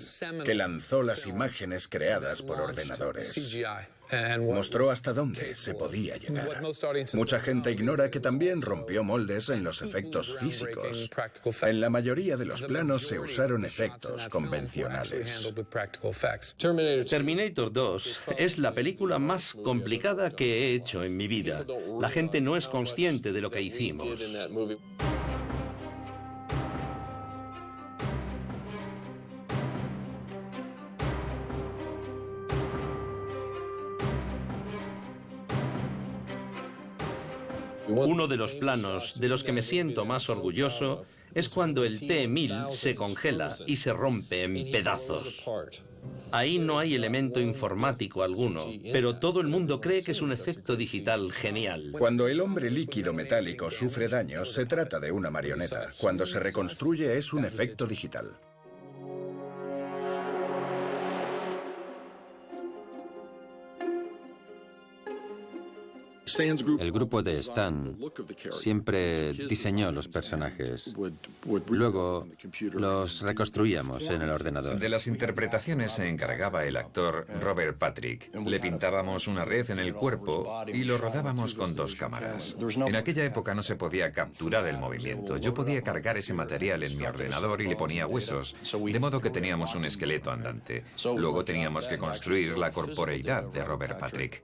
que lanzó las imágenes creadas por ordenadores. Mostró hasta dónde se podía llegar. Mucha gente ignora que también rompió moldes en los efectos físicos. En la mayoría de los planos se usaron efectos convencionales. Terminator 2 es la película más complicada que he hecho en mi vida. La gente no es consciente de lo que hicimos. Uno de los planos de los que me siento más orgulloso es cuando el T-1000 se congela y se rompe en pedazos. Ahí no hay elemento informático alguno, pero todo el mundo cree que es un efecto digital genial. Cuando el hombre líquido metálico sufre daños, se trata de una marioneta. Cuando se reconstruye, es un efecto digital. El grupo de Stan siempre diseñó los personajes. Luego los reconstruíamos en el ordenador. De las interpretaciones se encargaba el actor Robert Patrick. Le pintábamos una red en el cuerpo y lo rodábamos con 2 cámaras. En aquella época no se podía capturar el movimiento. Yo podía cargar ese material en mi ordenador y le ponía huesos, de modo que teníamos un esqueleto andante. Luego teníamos que construir la corporeidad de Robert Patrick.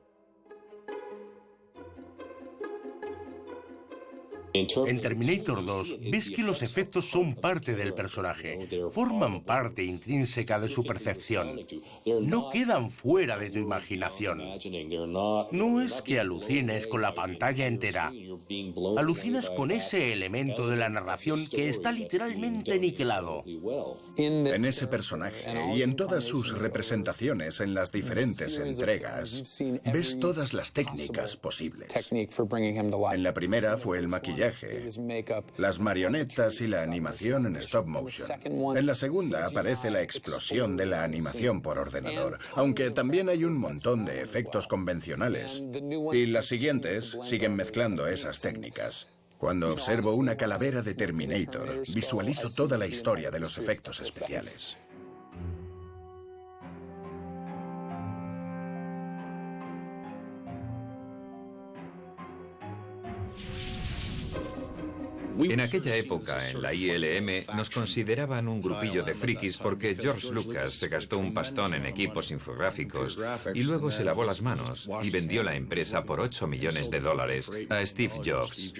En Terminator 2 ves que los efectos son parte del personaje, forman parte intrínseca de su percepción, no quedan fuera de tu imaginación. No es que alucines con la pantalla entera, alucinas con ese elemento de la narración que está literalmente niquelado. En ese personaje y en todas sus representaciones en las diferentes entregas, ves todas las técnicas posibles. En la primera fue el maquillaje, las marionetas y la animación en stop motion. En la segunda aparece la explosión de la animación por ordenador, aunque también hay un montón de efectos convencionales. Y las siguientes siguen mezclando esas técnicas. Cuando observo una calavera de Terminator, visualizo toda la historia de los efectos especiales. En aquella época, en la ILM, nos consideraban un grupillo de frikis porque George Lucas se gastó un pastón en equipos infográficos y luego se lavó las manos y vendió la empresa por $8 millones a Steve Jobs.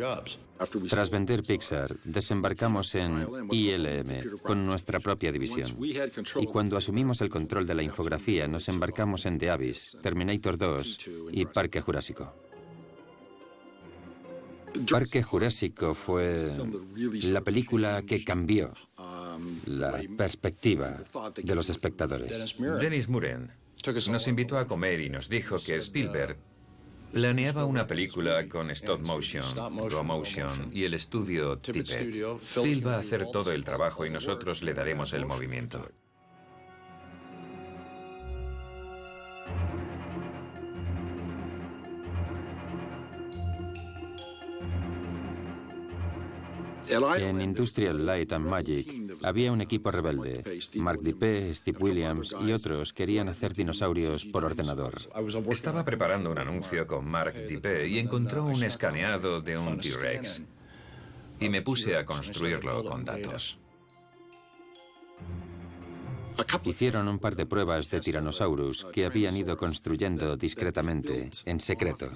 Tras vender Pixar, desembarcamos en ILM con nuestra propia división. Y cuando asumimos el control de la infografía, nos embarcamos en The Abyss, Terminator 2 y Parque Jurásico. Parque Jurásico fue la película que cambió la perspectiva de los espectadores. Dennis Muren nos invitó a comer y nos dijo que Spielberg planeaba una película con stop motion, raw motion y el estudio Tippett. Phil va a hacer todo el trabajo y nosotros le daremos el movimiento. En Industrial Light and Magic había un equipo rebelde. Mark Dippe, Steve Williams y otros querían hacer dinosaurios por ordenador. Estaba preparando un anuncio con Mark Dippe y encontró un escaneado de un T-Rex. Y me puse a construirlo con datos. Hicieron un par de pruebas de Tyrannosaurus que habían ido construyendo discretamente, en secreto.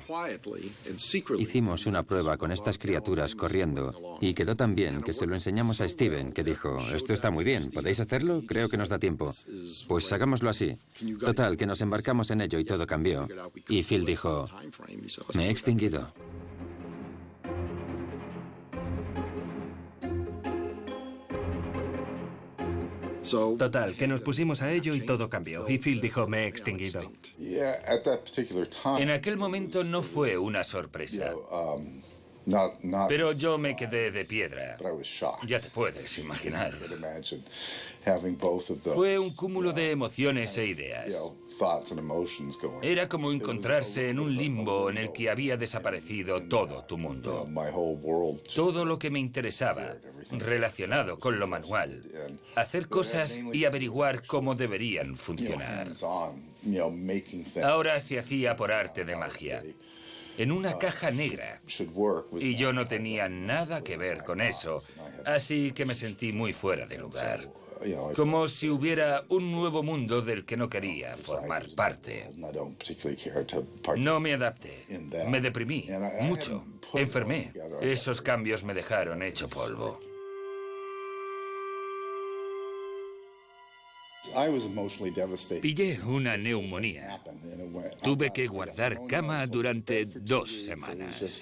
Hicimos una prueba con estas criaturas corriendo y quedó tan bien que se lo enseñamos a Steven, que dijo, esto está muy bien, ¿podéis hacerlo? Creo que nos da tiempo. Pues hagámoslo así. Total, que nos embarcamos en ello y todo cambió. Y Phil dijo, me he extinguido. Total, que nos pusimos a ello y todo cambió. Y Phil dijo, me he extinguido. En aquel momento no fue una sorpresa. Pero yo me quedé de piedra. Ya te puedes imaginar. Fue un cúmulo de emociones e ideas. Era como encontrarse en un limbo en el que había desaparecido todo tu mundo. Todo lo que me interesaba, relacionado con lo manual. Hacer cosas y averiguar cómo deberían funcionar. Ahora se hacía por arte de magia. En una caja negra. Y yo no tenía nada que ver con eso. Así que me sentí muy fuera de lugar. Como si hubiera un nuevo mundo del que no quería formar parte. No me adapté. Me deprimí. Mucho. Enfermé. Esos cambios me dejaron hecho polvo. Pillé una neumonía. Tuve que guardar cama durante 2 semanas.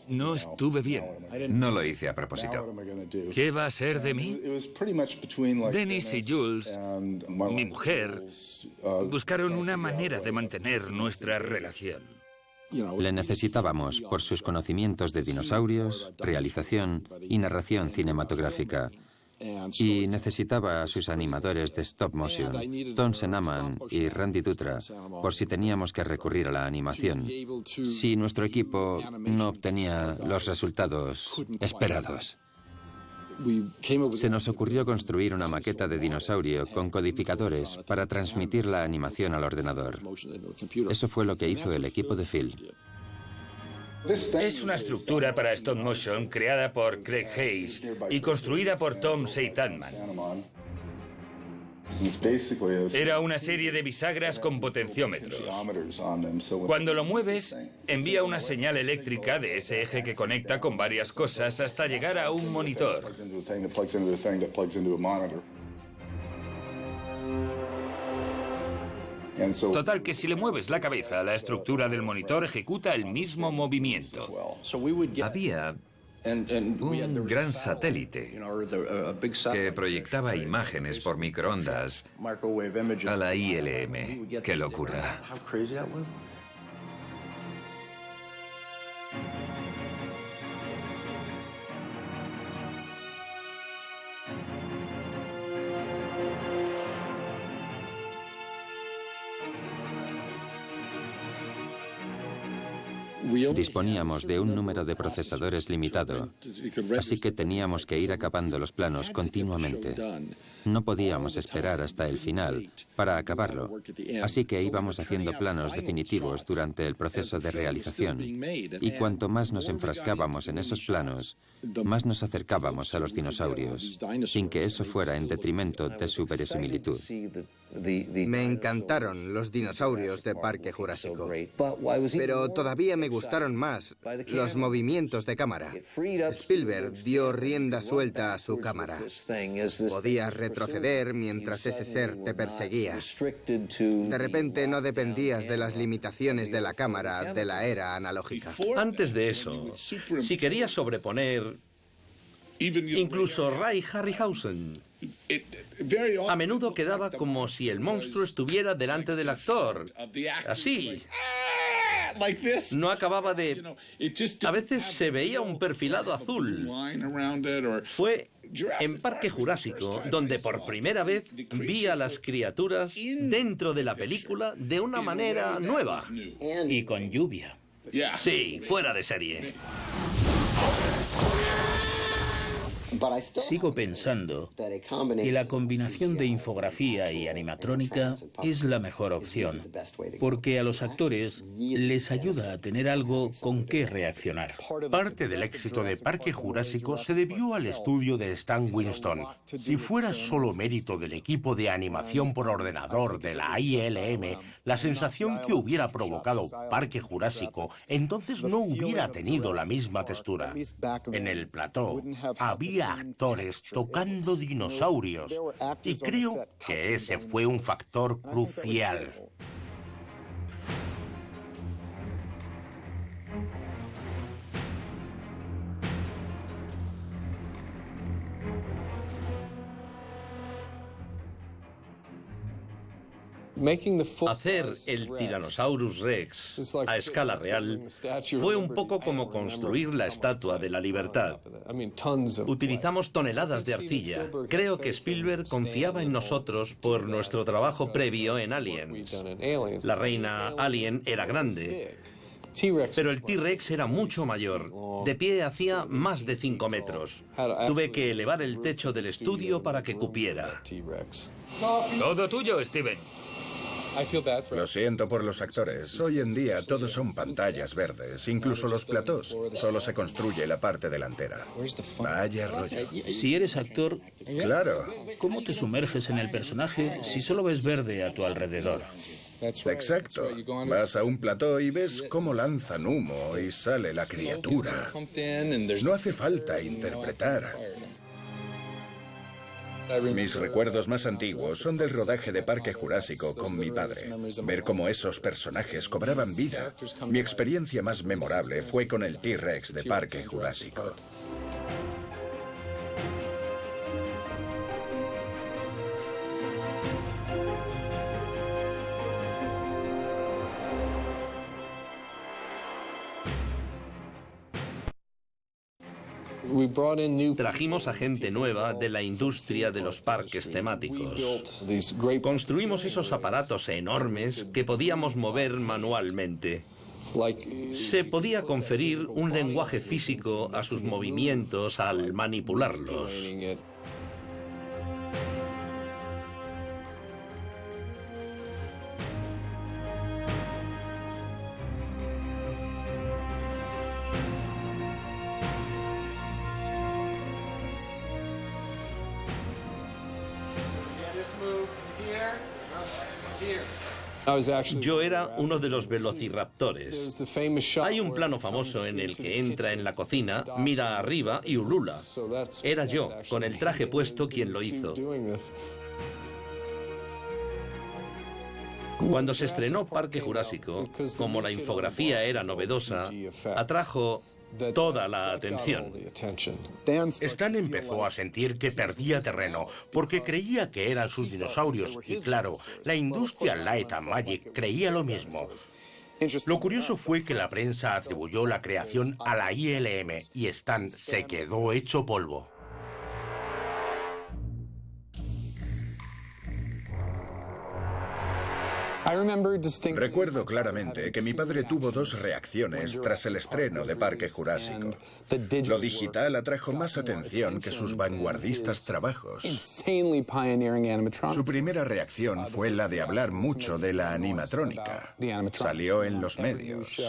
No estuve bien. No lo hice a propósito. ¿Qué va a ser de mí? Dennis y Jules, mi mujer, buscaron una manera de mantener nuestra relación. Le necesitábamos por sus conocimientos de dinosaurios, realización y narración cinematográfica. Y necesitaba a sus animadores de stop motion, Tom Senaman y Randy Dutra, por si teníamos que recurrir a la animación, si nuestro equipo no obtenía los resultados esperados. Se nos ocurrió construir una maqueta de dinosaurio con codificadores para transmitir la animación al ordenador. Eso fue lo que hizo el equipo de Phil. Es una estructura para stop motion creada por Craig Hayes y construida por Tom Seitanman. Era una serie de bisagras con potenciómetros. Cuando lo mueves, envía una señal eléctrica de ese eje que conecta con varias cosas hasta llegar a un monitor. Total, que si le mueves la cabeza, la estructura del monitor ejecuta el mismo movimiento. Había un gran satélite que proyectaba imágenes por microondas a la ILM. ¡Qué locura! Disponíamos de un número de procesadores limitado, así que teníamos que ir acabando los planos continuamente. No podíamos esperar hasta el final para acabarlo, así que íbamos haciendo planos definitivos durante el proceso de realización. Y cuanto más nos enfrascábamos en esos planos, más nos acercábamos a los dinosaurios, sin que eso fuera en detrimento de su verosimilitud. Me encantaron los dinosaurios de Parque Jurásico, pero todavía me gustaron más los movimientos de cámara. Spielberg dio rienda suelta a su cámara. Podías retroceder mientras ese ser te perseguía. De repente no dependías de las limitaciones de la cámara de la era analógica. Antes de eso, si querías sobreponer incluso Ray Harryhausen, a menudo quedaba como si el monstruo estuviera delante del actor. Así. No acababa de... A veces se veía un perfilado azul. Fue en Parque Jurásico donde por primera vez vi a las criaturas dentro de la película de una manera nueva. Y con lluvia. Sí, fuera de serie. Sigo pensando que la combinación de infografía y animatrónica es la mejor opción, porque a los actores les ayuda a tener algo con qué reaccionar. Parte del éxito de Parque Jurásico se debió al estudio de Stan Winston. Si fuera solo mérito del equipo de animación por ordenador de la ILM, la sensación que hubiera provocado Parque Jurásico entonces no hubiera tenido la misma textura. En el plató había actores tocando dinosaurios y creo que ese fue un factor crucial. Hacer el Tyrannosaurus Rex a escala real fue un poco como construir la Estatua de la Libertad. Utilizamos toneladas de arcilla. Creo que Spielberg confiaba en nosotros por nuestro trabajo previo en Aliens. La reina Alien era grande, pero el T-Rex era mucho mayor. De pie hacía más de 5 metros. Tuve que elevar el techo del estudio para que cupiera. Todo tuyo, Steven. Lo siento por los actores. Hoy en día todos son pantallas verdes, incluso los platós. Solo se construye la parte delantera. Vaya rollo. Si eres actor, claro. ¿Cómo te sumerges en el personaje si solo ves verde a tu alrededor? Exacto. Vas a un plató y ves cómo lanzan humo y sale la criatura. No hace falta interpretar. Mis recuerdos más antiguos son del rodaje de Parque Jurásico con mi padre. Ver cómo esos personajes cobraban vida. Mi experiencia más memorable fue con el T-Rex de Parque Jurásico. Trajimos a gente nueva de la industria de los parques temáticos. Construimos esos aparatos enormes que podíamos mover manualmente. Se podía conferir un lenguaje físico a sus movimientos al manipularlos. Yo era uno de los velociraptores. Hay un plano famoso en el que entra en la cocina, mira arriba y ulula. Era yo, con el traje puesto, quien lo hizo. Cuando se estrenó Parque Jurásico, como la infografía era novedosa, atrajo toda la atención. Stan empezó a sentir que perdía terreno porque creía que eran sus dinosaurios y claro, la industria Light and Magic creía lo mismo. Lo curioso fue que la prensa atribuyó la creación a la ILM y Stan se quedó hecho polvo. Recuerdo claramente que mi padre tuvo dos reacciones tras el estreno de Parque Jurásico. Lo digital atrajo más atención que sus vanguardistas trabajos. Su primera reacción fue la de hablar mucho de la animatrónica. Salió en los medios.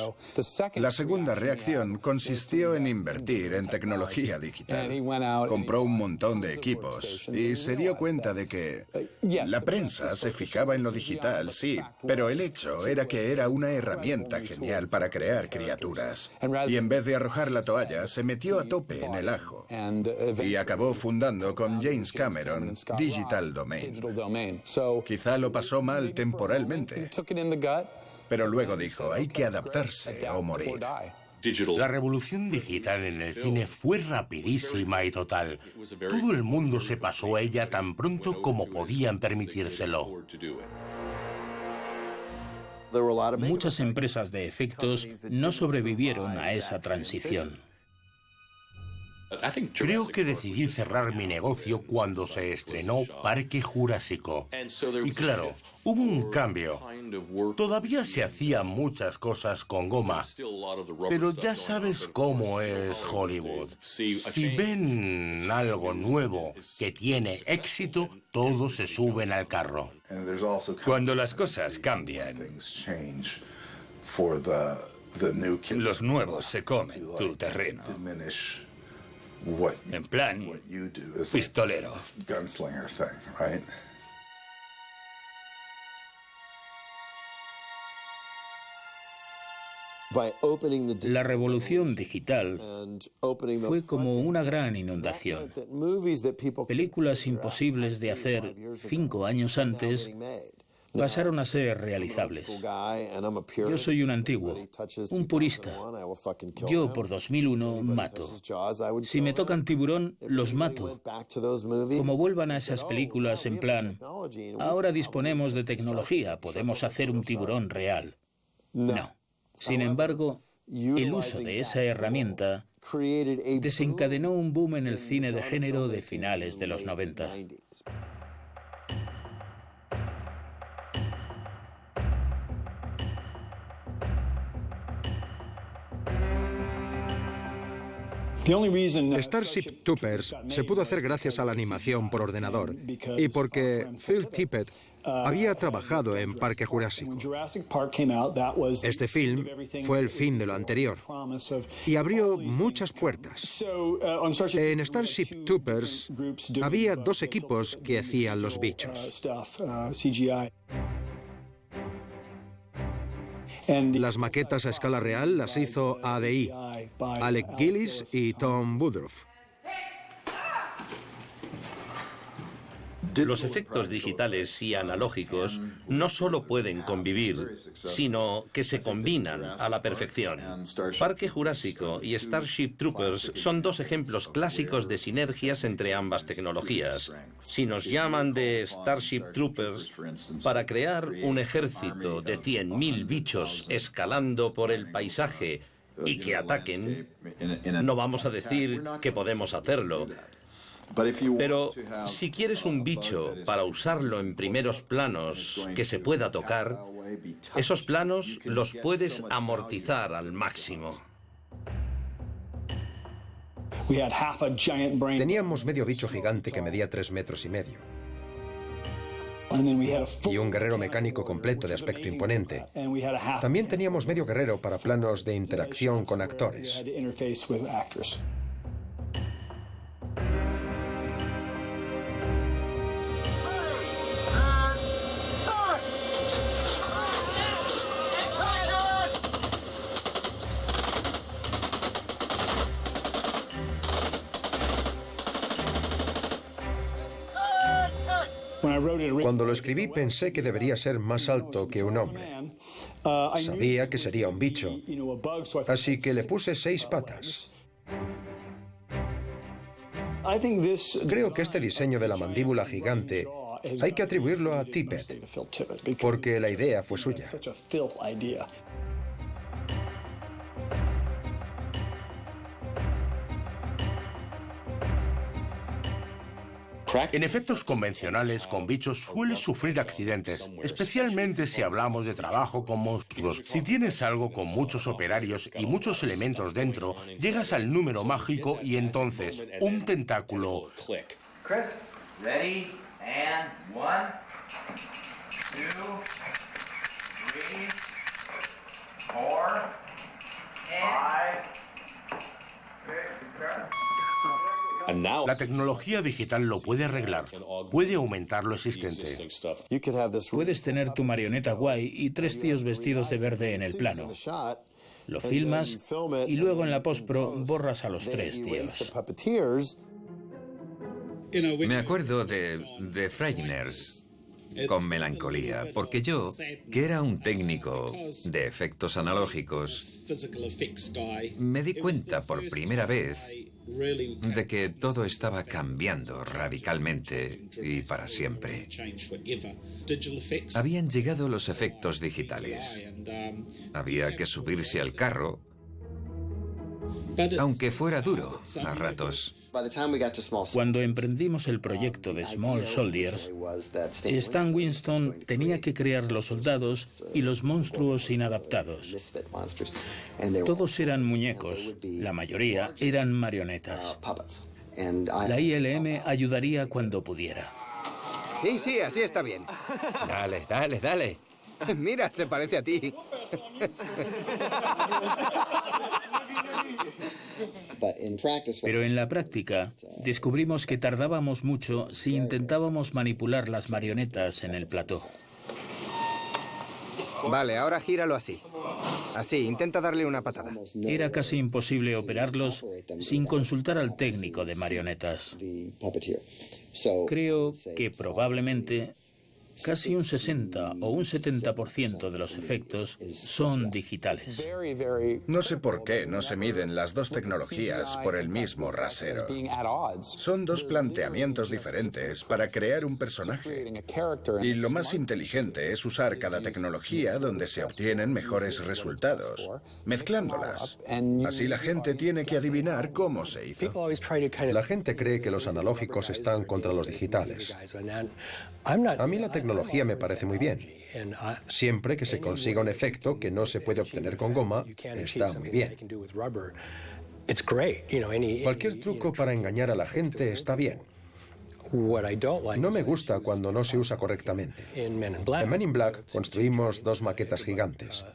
La segunda reacción consistió en invertir en tecnología digital. Compró un montón de equipos y se dio cuenta de que la prensa se fijaba en lo digital, sí, pero el hecho era que era una herramienta genial para crear criaturas. Y en vez de arrojar la toalla, se metió a tope en el ajo. Y acabó fundando con James Cameron Digital Domain. Quizá lo pasó mal temporalmente, pero luego dijo, hay que adaptarse o morir. La revolución digital en el cine fue rapidísima y total. Todo el mundo se pasó a ella tan pronto como podían permitírselo. Muchas empresas de efectos no sobrevivieron a esa transición. Creo que decidí cerrar mi negocio cuando se estrenó Parque Jurásico. Y claro, hubo un cambio. Todavía se hacían muchas cosas con goma, pero ya sabes cómo es Hollywood. Si ven algo nuevo que tiene éxito, todos se suben al carro. Cuando las cosas cambian, los nuevos se comen tu terreno. En plan, pistolero. La revolución digital fue como una gran inundación. Películas imposibles de hacer 5 años antes pasaron a ser realizables. Yo soy un antiguo, un purista. Yo, por 2001, mato. Si me tocan tiburón, los mato. Como vuelvan a esas películas en plan, ahora disponemos de tecnología, podemos hacer un tiburón real. No. Sin embargo, el uso de esa herramienta desencadenó un boom en el cine de género de finales de los 90. Starship Troopers se pudo hacer gracias a la animación por ordenador y porque Phil Tippett había trabajado en Parque Jurásico. Este film fue el fin de lo anterior y abrió muchas puertas. En Starship Troopers había 2 equipos que hacían los bichos. Las maquetas a escala real las hizo ADI, Alec Gillis y Tom Woodruff. Los efectos digitales y analógicos no solo pueden convivir, sino que se combinan a la perfección. Parque Jurásico y Starship Troopers son 2 ejemplos clásicos de sinergias entre ambas tecnologías. Si nos llaman de Starship Troopers para crear un ejército de 100.000 bichos escalando por el paisaje y que ataquen, no vamos a decir que podemos hacerlo. Pero si quieres un bicho para usarlo en primeros planos que se pueda tocar, esos planos los puedes amortizar al máximo. Teníamos medio bicho gigante que medía 3,5 metros. Y un guerrero mecánico completo de aspecto imponente. También teníamos medio guerrero para planos de interacción con actores. Cuando lo escribí pensé que debería ser más alto que un hombre. Sabía que sería un bicho, así que le puse 6 patas. Creo que este diseño de la mandíbula gigante hay que atribuirlo a Tippett, porque la idea fue suya. En efectos convencionales con bichos sueles sufrir accidentes, especialmente si hablamos de trabajo con monstruos. Si tienes algo con muchos operarios y muchos elementos dentro, llegas al número mágico y entonces un tentáculo. Chris, ready, and 1, 2, 3, 4, 5, La tecnología digital lo puede arreglar, puede aumentar lo existente. Puedes tener tu marioneta guay y 3 tíos vestidos de verde en el plano. Lo filmas y luego en la postpro borras a los 3 tíos. Me acuerdo de Frighteners con melancolía, porque yo, que era un técnico de efectos analógicos, me di cuenta por primera vez de que todo estaba cambiando radicalmente y para siempre. Habían llegado los efectos digitales. Había que subirse al carro, aunque fuera duro a ratos. Cuando emprendimos el proyecto de Small Soldiers, Stan Winston tenía que crear los soldados y los monstruos inadaptados. Todos eran muñecos, la mayoría eran marionetas. La ILM ayudaría cuando pudiera. Sí, así está bien. Dale. Mira, se parece a ti. Pero en la práctica, descubrimos que tardábamos mucho si intentábamos manipular las marionetas en el plató. Vale, ahora gíralo así. Así, intenta darle una patada. Era casi imposible operarlos sin consultar al técnico de marionetas. Creo que probablemente casi un 60 o un 70% de los efectos son digitales. No sé por qué no se miden las dos tecnologías por el mismo rasero. Son dos planteamientos diferentes para crear un personaje. Y lo más inteligente es usar cada tecnología donde se obtienen mejores resultados, mezclándolas. Así la gente tiene que adivinar cómo se hizo. La gente cree que los analógicos están contra los digitales. A mí la tecnología me parece muy bien. Siempre que se consiga un efecto que no se puede obtener con goma, está muy bien. Cualquier truco para engañar a la gente está bien. No me gusta cuando no se usa correctamente. En Men in Black construimos 2 maquetas gigantes.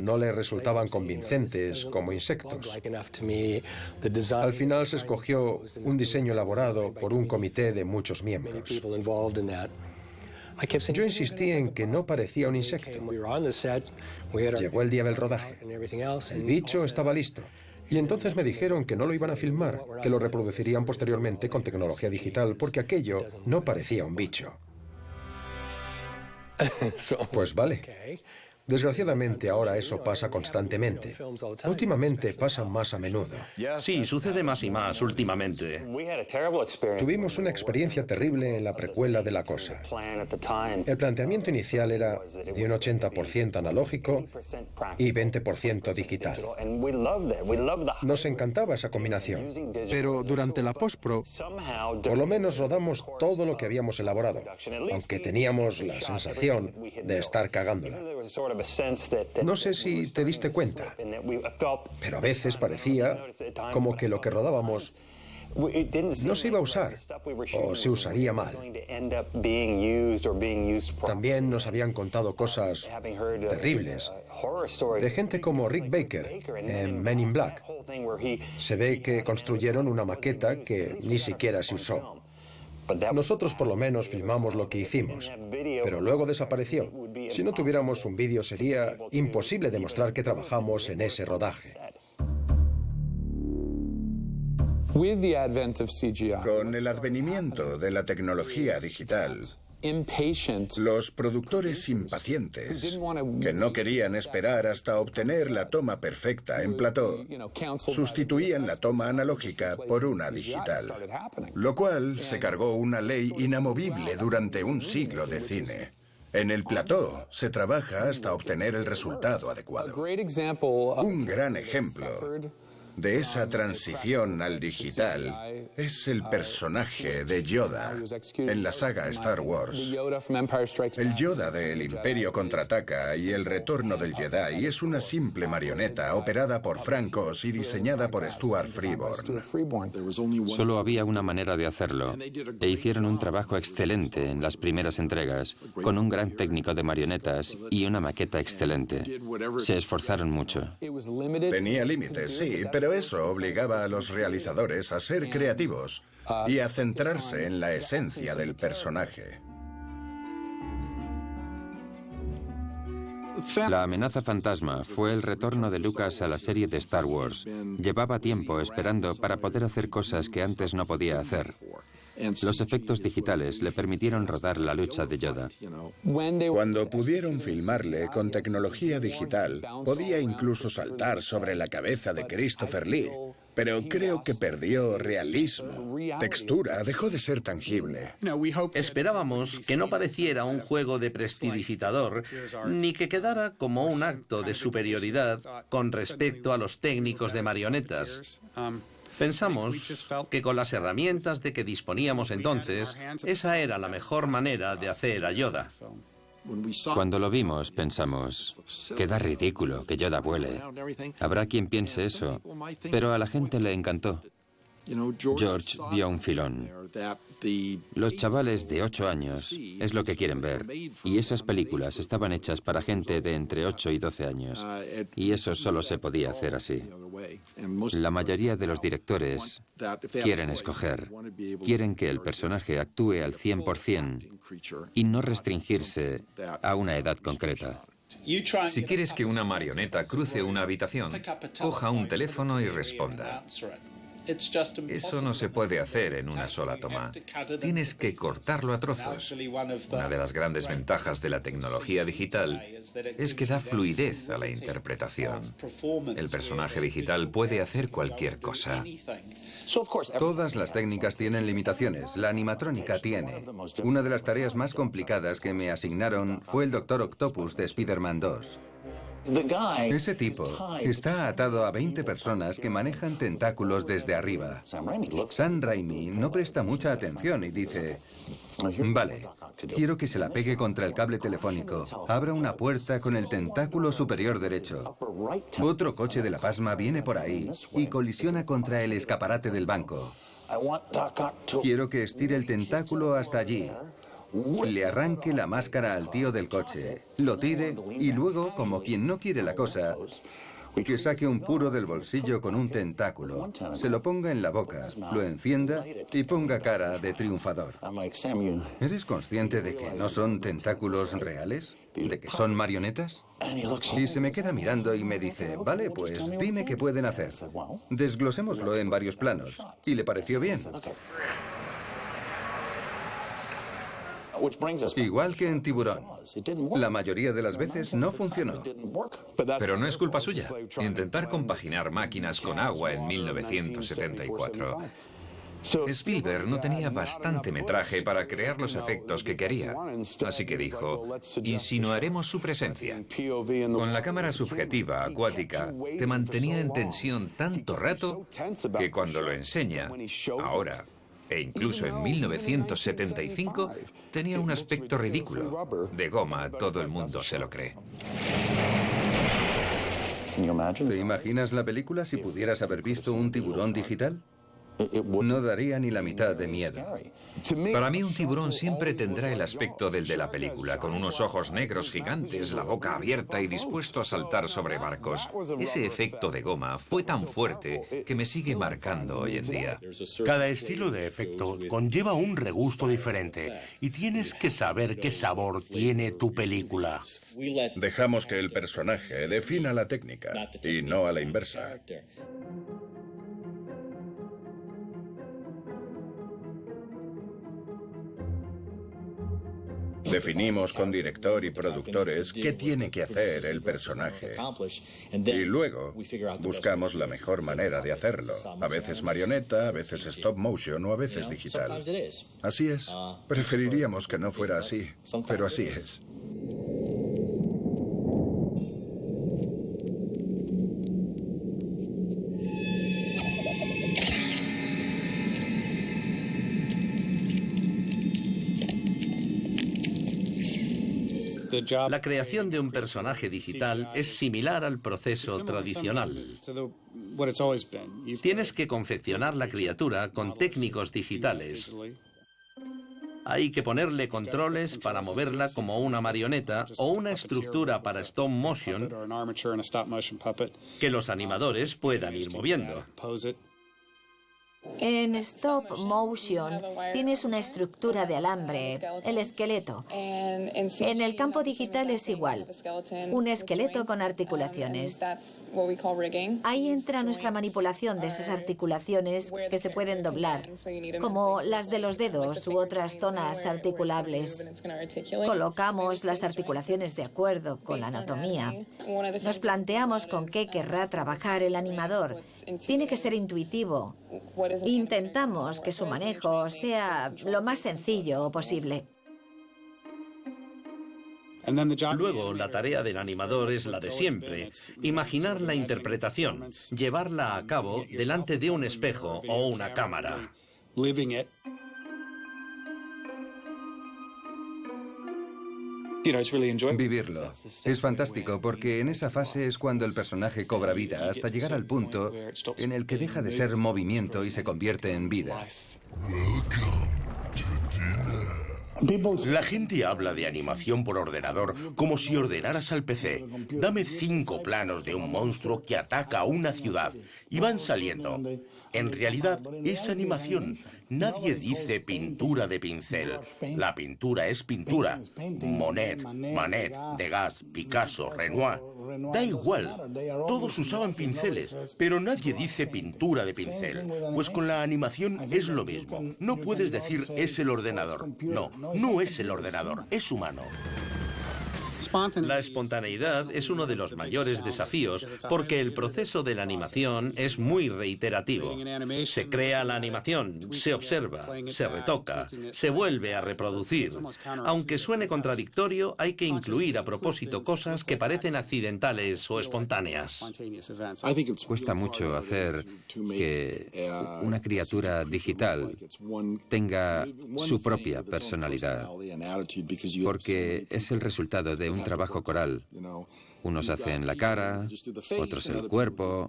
No le resultaban convincentes como insectos. Al final se escogió un diseño elaborado por un comité de muchos miembros. Yo insistí en que no parecía un insecto. Llegó el día del rodaje. El bicho estaba listo. Y entonces me dijeron que no lo iban a filmar, que lo reproducirían posteriormente con tecnología digital, porque aquello no parecía un bicho. Pues vale. Desgraciadamente ahora eso pasa constantemente. Últimamente pasa más a menudo. Sí, sucede más y más últimamente. Tuvimos una experiencia terrible en la precuela de La Cosa. El planteamiento inicial era de un 80% analógico y 20% digital. Nos encantaba esa combinación, pero durante la postpro, por lo menos rodamos todo lo que habíamos elaborado, aunque teníamos la sensación de estar cagándola. No sé si te diste cuenta, pero a veces parecía como que lo que rodábamos no se iba a usar o se usaría mal. También nos habían contado cosas terribles de gente como Rick Baker en Men in Black. Se ve que construyeron una maqueta que ni siquiera se usó. Nosotros por lo menos filmamos lo que hicimos, pero luego desapareció. Si no tuviéramos un vídeo sería imposible demostrar que trabajamos en ese rodaje. Con el advenimiento de la tecnología digital, los productores impacientes, que no querían esperar hasta obtener la toma perfecta en plató, sustituían la toma analógica por una digital, lo cual se cargó una ley inamovible durante un siglo de cine. En el plató se trabaja hasta obtener el resultado adecuado. Un gran ejemplo de esa transición al digital es el personaje de Yoda en la saga Star Wars. El Yoda de El Imperio Contraataca y El Retorno del Jedi es una simple marioneta operada por Frank Oz y diseñada por Stuart Freeborn. Solo había una manera de hacerlo, e hicieron un trabajo excelente en las primeras entregas, con un gran técnico de marionetas y una maqueta excelente. Se esforzaron mucho. Tenía límites, sí, pero eso obligaba a los realizadores a ser creativos y a centrarse en la esencia del personaje. La amenaza fantasma fue el retorno de Lucas a la serie de Star Wars. Llevaba tiempo esperando para poder hacer cosas que antes no podía hacer. Los efectos digitales le permitieron rodar la lucha de Yoda. Cuando pudieron filmarle con tecnología digital, podía incluso saltar sobre la cabeza de Christopher Lee, pero creo que perdió realismo, textura, dejó de ser tangible. Esperábamos que no pareciera un juego de prestidigitador, ni que quedara como un acto de superioridad con respecto a los técnicos de marionetas. Pensamos que con las herramientas de que disponíamos entonces, esa era la mejor manera de hacer a Yoda. Cuando lo vimos, pensamos, queda ridículo que Yoda vuele. Habrá quien piense eso, pero a la gente le encantó. George dio un filón. Los chavales de 8 años es lo que quieren ver, y esas películas estaban hechas para gente de entre 8 y 12 años, y eso solo se podía hacer así. La mayoría de los directores quieren escoger, quieren que el personaje actúe al 100% y no restringirse a una edad concreta. Si quieres que una marioneta cruce una habitación, coja un teléfono y responda. Eso no se puede hacer en una sola toma. Tienes que cortarlo a trozos. Una de las grandes ventajas de la tecnología digital es que da fluidez a la interpretación. El personaje digital puede hacer cualquier cosa. Todas las técnicas tienen limitaciones. La animatrónica tiene. Una de las tareas más complicadas que me asignaron fue el Dr. Octopus de Spider-Man 2. Ese tipo está atado a 20 personas que manejan tentáculos desde arriba. Sam Raimi no presta mucha atención y dice, vale, quiero que se la pegue contra el cable telefónico. Abra una puerta con el tentáculo superior derecho. Otro coche de la pasma viene por ahí y colisiona contra el escaparate del banco. Quiero que estire el tentáculo hasta allí. Le arranque la máscara al tío del coche, lo tire y luego, como quien no quiere la cosa, que saque un puro del bolsillo con un tentáculo, se lo ponga en la boca, lo encienda y ponga cara de triunfador. ¿Eres consciente de que no son tentáculos reales? ¿De que son marionetas? Y se me queda mirando y me dice, vale, pues dime qué pueden hacer. Desglosémoslo en varios planos. Y le pareció bien. Igual que en Tiburón. La mayoría de las veces no funcionó. Pero no es culpa suya. Intentar compaginar máquinas con agua en 1974. Spielberg no tenía bastante metraje para crear los efectos que quería. Así que dijo, insinuaremos su presencia. Con la cámara subjetiva acuática, te mantenía en tensión tanto rato que cuando lo enseña, ahora, e incluso en 1975, tenía un aspecto ridículo. De goma, todo el mundo se lo cree. ¿Te imaginas la película si pudieras haber visto un tiburón digital? No daría ni la mitad de miedo. Para mí un tiburón siempre tendrá el aspecto del de la película, con unos ojos negros gigantes, la boca abierta y dispuesto a saltar sobre barcos. Ese efecto de goma fue tan fuerte que me sigue marcando hoy en día. Cada estilo de efecto conlleva un regusto diferente y tienes que saber qué sabor tiene tu película. Dejamos que el personaje defina la técnica y no a la inversa. Definimos con director y productores qué tiene que hacer el personaje. Y luego buscamos la mejor manera de hacerlo. A veces marioneta, a veces stop motion o a veces digital. Así es. Preferiríamos que no fuera así, pero así es. La creación de un personaje digital es similar al proceso tradicional. Tienes que confeccionar la criatura con técnicos digitales. Hay que ponerle controles para moverla como una marioneta o una estructura para stop motion que los animadores puedan ir moviendo. En stop motion tienes una estructura de alambre, el esqueleto. En el campo digital es igual, un esqueleto con articulaciones. Ahí entra nuestra manipulación de esas articulaciones que se pueden doblar, como las de los dedos u otras zonas articulables. Colocamos las articulaciones de acuerdo con la anatomía. Nos planteamos con qué querrá trabajar el animador. Tiene que ser intuitivo. Intentamos que su manejo sea lo más sencillo posible. Luego, la tarea del animador es la de siempre: imaginar la interpretación, llevarla a cabo delante de un espejo o una cámara. Vivirlo. Es fantástico porque en esa fase es cuando el personaje cobra vida hasta llegar al punto en el que deja de ser movimiento y se convierte en vida. La gente habla de animación por ordenador como si ordenaras al PC. Dame 5 planos de un monstruo que ataca a una ciudad y van saliendo. En realidad es animación. Nadie dice pintura de pincel. La pintura es pintura. Monet, Manet, Degas, Picasso, Renoir. Da igual. Todos usaban pinceles, pero nadie dice pintura de pincel. Pues con la animación es lo mismo. No puedes decir es el ordenador. No, no es el ordenador, es humano. La espontaneidad es uno de los mayores desafíos porque el proceso de la animación es muy reiterativo. Se crea la animación, se observa, se retoca, se vuelve a reproducir. Aunque suene contradictorio, hay que incluir a propósito cosas que parecen accidentales o espontáneas. Cuesta mucho hacer que una criatura digital tenga su propia personalidad, porque es el resultado de un trabajo coral. Unos hacen la cara, otros el cuerpo.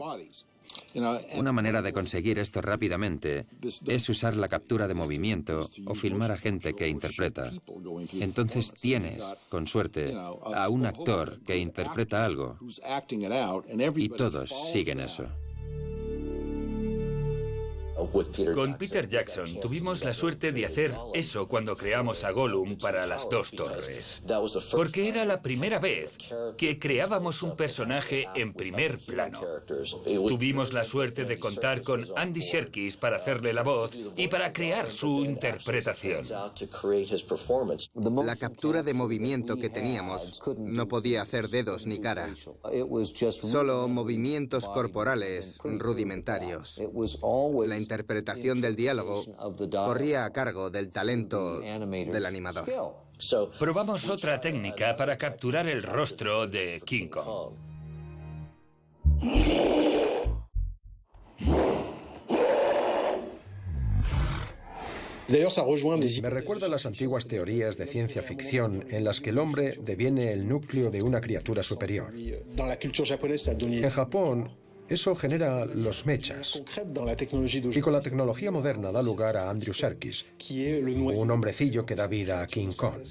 Una manera de conseguir esto rápidamente es usar la captura de movimiento o filmar a gente que interpreta. Entonces tienes, con suerte, a un actor que interpreta algo y todos siguen eso. Con Peter Jackson tuvimos la suerte de hacer eso cuando creamos a Gollum para Las Dos Torres. Porque era la primera vez que creábamos un personaje en primer plano. Tuvimos la suerte de contar con Andy Serkis para hacerle la voz y para crear su interpretación. La captura de movimiento que teníamos no podía hacer dedos ni cara. Solo movimientos corporales rudimentarios. La interpretación del diálogo corría a cargo del talento del animador. Probamos otra técnica para capturar el rostro de King Kong. Me recuerda a las antiguas teorías de ciencia ficción en las que el hombre deviene el núcleo de una criatura superior. En Japón, eso genera los mechas. Y con la tecnología moderna da lugar a Andrew Serkis, un hombrecillo que da vida a King Kong.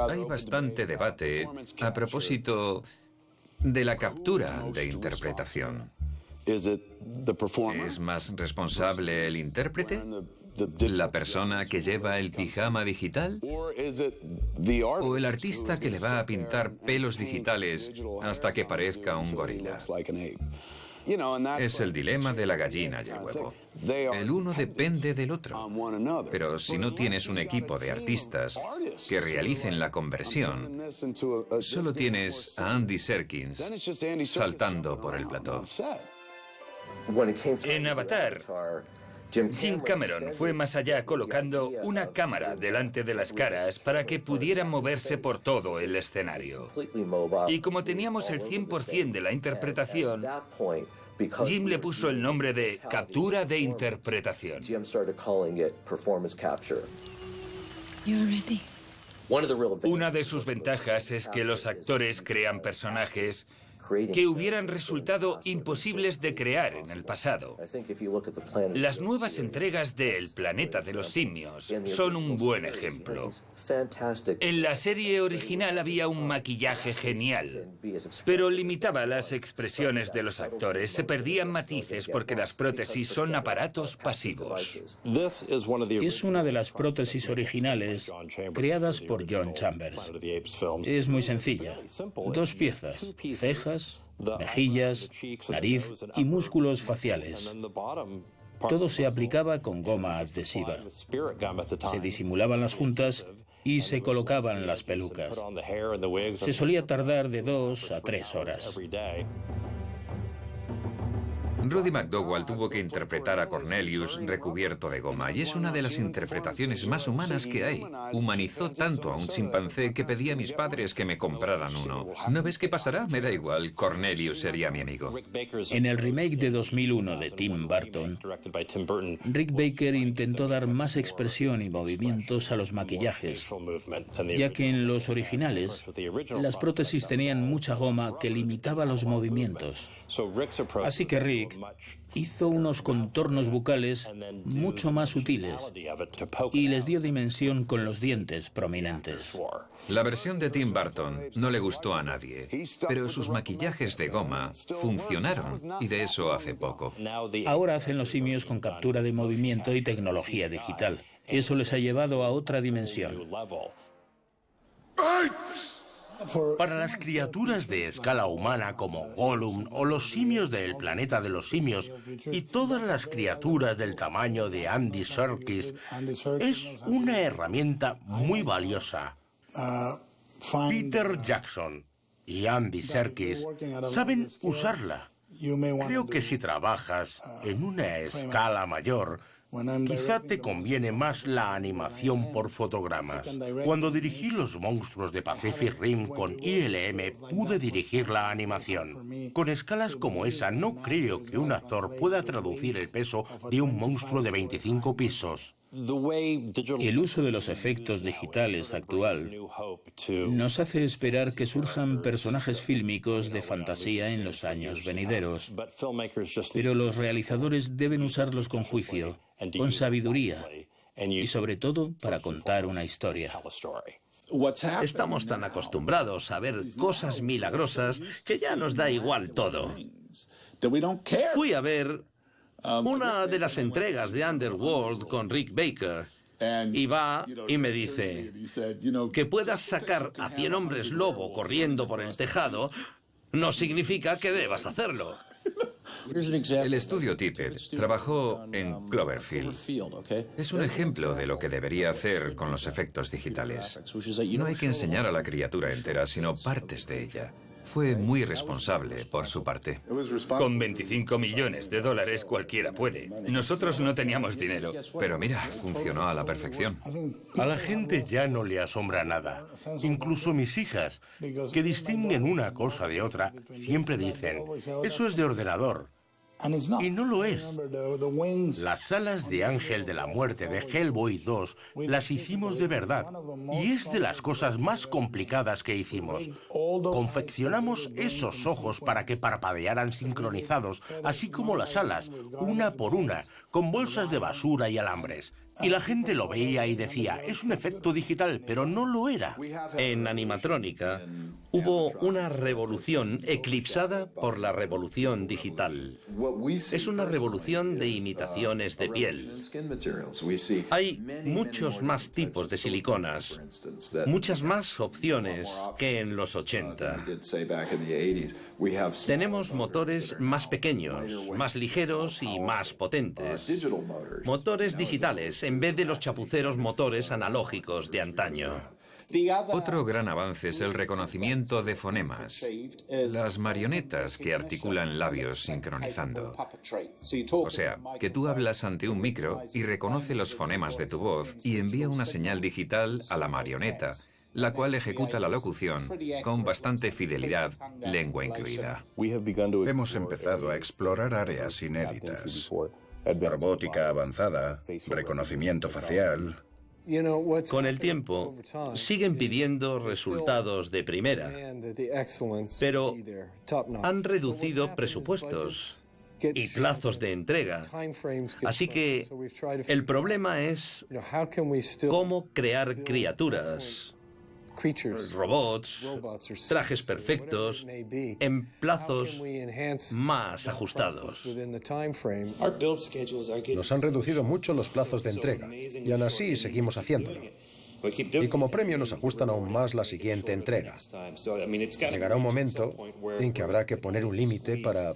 Hay bastante debate a propósito de la captura de interpretación. ¿Es más responsable el intérprete? ¿La persona que lleva el pijama digital? ¿O el artista que le va a pintar pelos digitales hasta que parezca un gorila? Es el dilema de la gallina y el huevo. El uno depende del otro. Pero si no tienes un equipo de artistas que realicen la conversión, solo tienes a Andy Serkis saltando por el plató. En Avatar, Jim Cameron fue más allá colocando una cámara delante de las caras para que pudieran moverse por todo el escenario. Y como teníamos el 100% de la interpretación, Jim le puso el nombre de captura de interpretación. Una de sus ventajas es que los actores crean personajes que hubieran resultado imposibles de crear en el pasado. Las nuevas entregas de El planeta de los simios son un buen ejemplo. En la serie original había un maquillaje genial, pero limitaba las expresiones de los actores. Se perdían matices porque las prótesis son aparatos pasivos. Es una de las prótesis originales creadas por John Chambers. Es muy sencilla. 2 piezas, cejas, mejillas, nariz y músculos faciales. Todo se aplicaba con goma adhesiva. Se disimulaban las juntas y se colocaban las pelucas. Se solía tardar de 2 a 3 horas. Roddy McDowall tuvo que interpretar a Cornelius recubierto de goma, y es una de las interpretaciones más humanas que hay. Humanizó tanto a un chimpancé que pedí a mis padres que me compraran uno. ¿No ves qué pasará? Me da igual, Cornelius sería mi amigo. En el remake de 2001 de Tim Burton, Rick Baker intentó dar más expresión y movimientos a los maquillajes, ya que en los originales las prótesis tenían mucha goma que limitaba los movimientos. Así que Rick hizo unos contornos bucales mucho más sutiles y les dio dimensión con los dientes prominentes. La versión de Tim Burton no le gustó a nadie, pero sus maquillajes de goma funcionaron, y de eso hace poco. Ahora hacen los simios con captura de movimiento y tecnología digital. Eso les ha llevado a otra dimensión. Para las criaturas de escala humana como Gollum o los simios del planeta de los simios y todas las criaturas del tamaño de Andy Serkis, es una herramienta muy valiosa. Peter Jackson y Andy Serkis saben usarla. Creo que si trabajas en una escala mayor, quizá te conviene más la animación por fotogramas. Cuando dirigí Los monstruos de Pacific Rim con ILM, pude dirigir la animación. Con escalas como esa, no creo que un actor pueda traducir el peso de un monstruo de 25 pisos. El uso de los efectos digitales actual nos hace esperar que surjan personajes fílmicos de fantasía en los años venideros. Pero los realizadores deben usarlos con juicio, con sabiduría y sobre todo para contar una historia. Estamos tan acostumbrados a ver cosas milagrosas que ya nos da igual todo. Fui a ver una de las entregas de Underworld con Rick Baker y va y me dice que puedas sacar a 100 hombres lobo corriendo por el tejado no significa que debas hacerlo. El estudio Tippett trabajó en Cloverfield. Es un ejemplo de lo que debería hacer con los efectos digitales. No hay que enseñar a la criatura entera, sino partes de ella. Fue muy responsable por su parte. Con $25 millones cualquiera puede. Nosotros no teníamos dinero. Pero mira, funcionó a la perfección. A la gente ya no le asombra nada. Incluso mis hijas, que distinguen una cosa de otra, siempre dicen, eso es de ordenador. Y no lo es. Las alas de Ángel de la Muerte de Hellboy 2 las hicimos de verdad. Y es de las cosas más complicadas que hicimos. Confeccionamos esos ojos para que parpadearan sincronizados, así como las alas, una por una, con bolsas de basura y alambres. Y la gente lo veía y decía, es un efecto digital, pero no lo era. En animatrónica hubo una revolución eclipsada por la revolución digital. Es una revolución de imitaciones de piel. Hay muchos más tipos de siliconas, muchas más opciones que en los 80. Tenemos motores más pequeños, más ligeros y más potentes. Motores digitales en vez de los chapuceros motores analógicos de antaño. Otro gran avance es el reconocimiento de fonemas, las marionetas que articulan labios sincronizando. O sea, que tú hablas ante un micro y reconoce los fonemas de tu voz y envía una señal digital a la marioneta, la cual ejecuta la locución con bastante fidelidad, lengua incluida. Hemos empezado a explorar áreas inéditas. Robótica avanzada, reconocimiento facial, Con el tiempo, siguen pidiendo resultados de primera, pero han reducido presupuestos y plazos de entrega. Así que el problema es cómo crear criaturas, robots, trajes perfectos, en plazos más ajustados. Nos han reducido mucho los plazos de entrega, y aún así seguimos haciéndolo. Y como premio nos ajustan aún más la siguiente entrega. Llegará un momento en que habrá que poner un límite para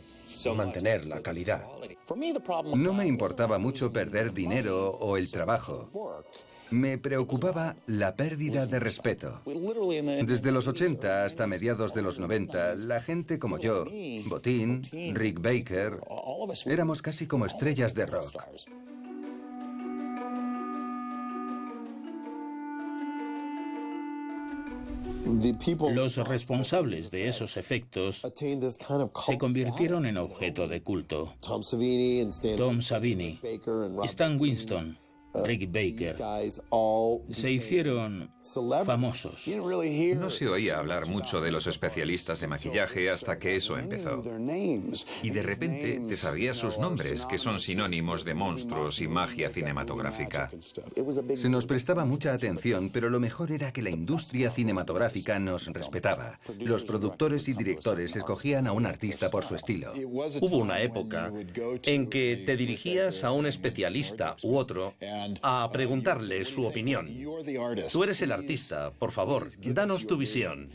mantener la calidad. No me importaba mucho perder dinero o el trabajo. Me preocupaba la pérdida de respeto. Desde los 80 hasta mediados de los 90, la gente como yo, Botín, Rick Baker, éramos casi como estrellas de rock. Los responsables de esos efectos se convirtieron en objeto de culto. Tom Savini, Stan Winston, Rick Baker, se hicieron famosos. No se oía hablar mucho de los especialistas de maquillaje hasta que eso empezó. Y de repente te sabías sus nombres, que son sinónimos de monstruos y magia cinematográfica. Se nos prestaba mucha atención, pero lo mejor era que la industria cinematográfica nos respetaba. Los productores y directores escogían a un artista por su estilo. Hubo una época en que te dirigías a un especialista u otro a preguntarle su opinión. Tú eres el artista, por favor, danos tu visión.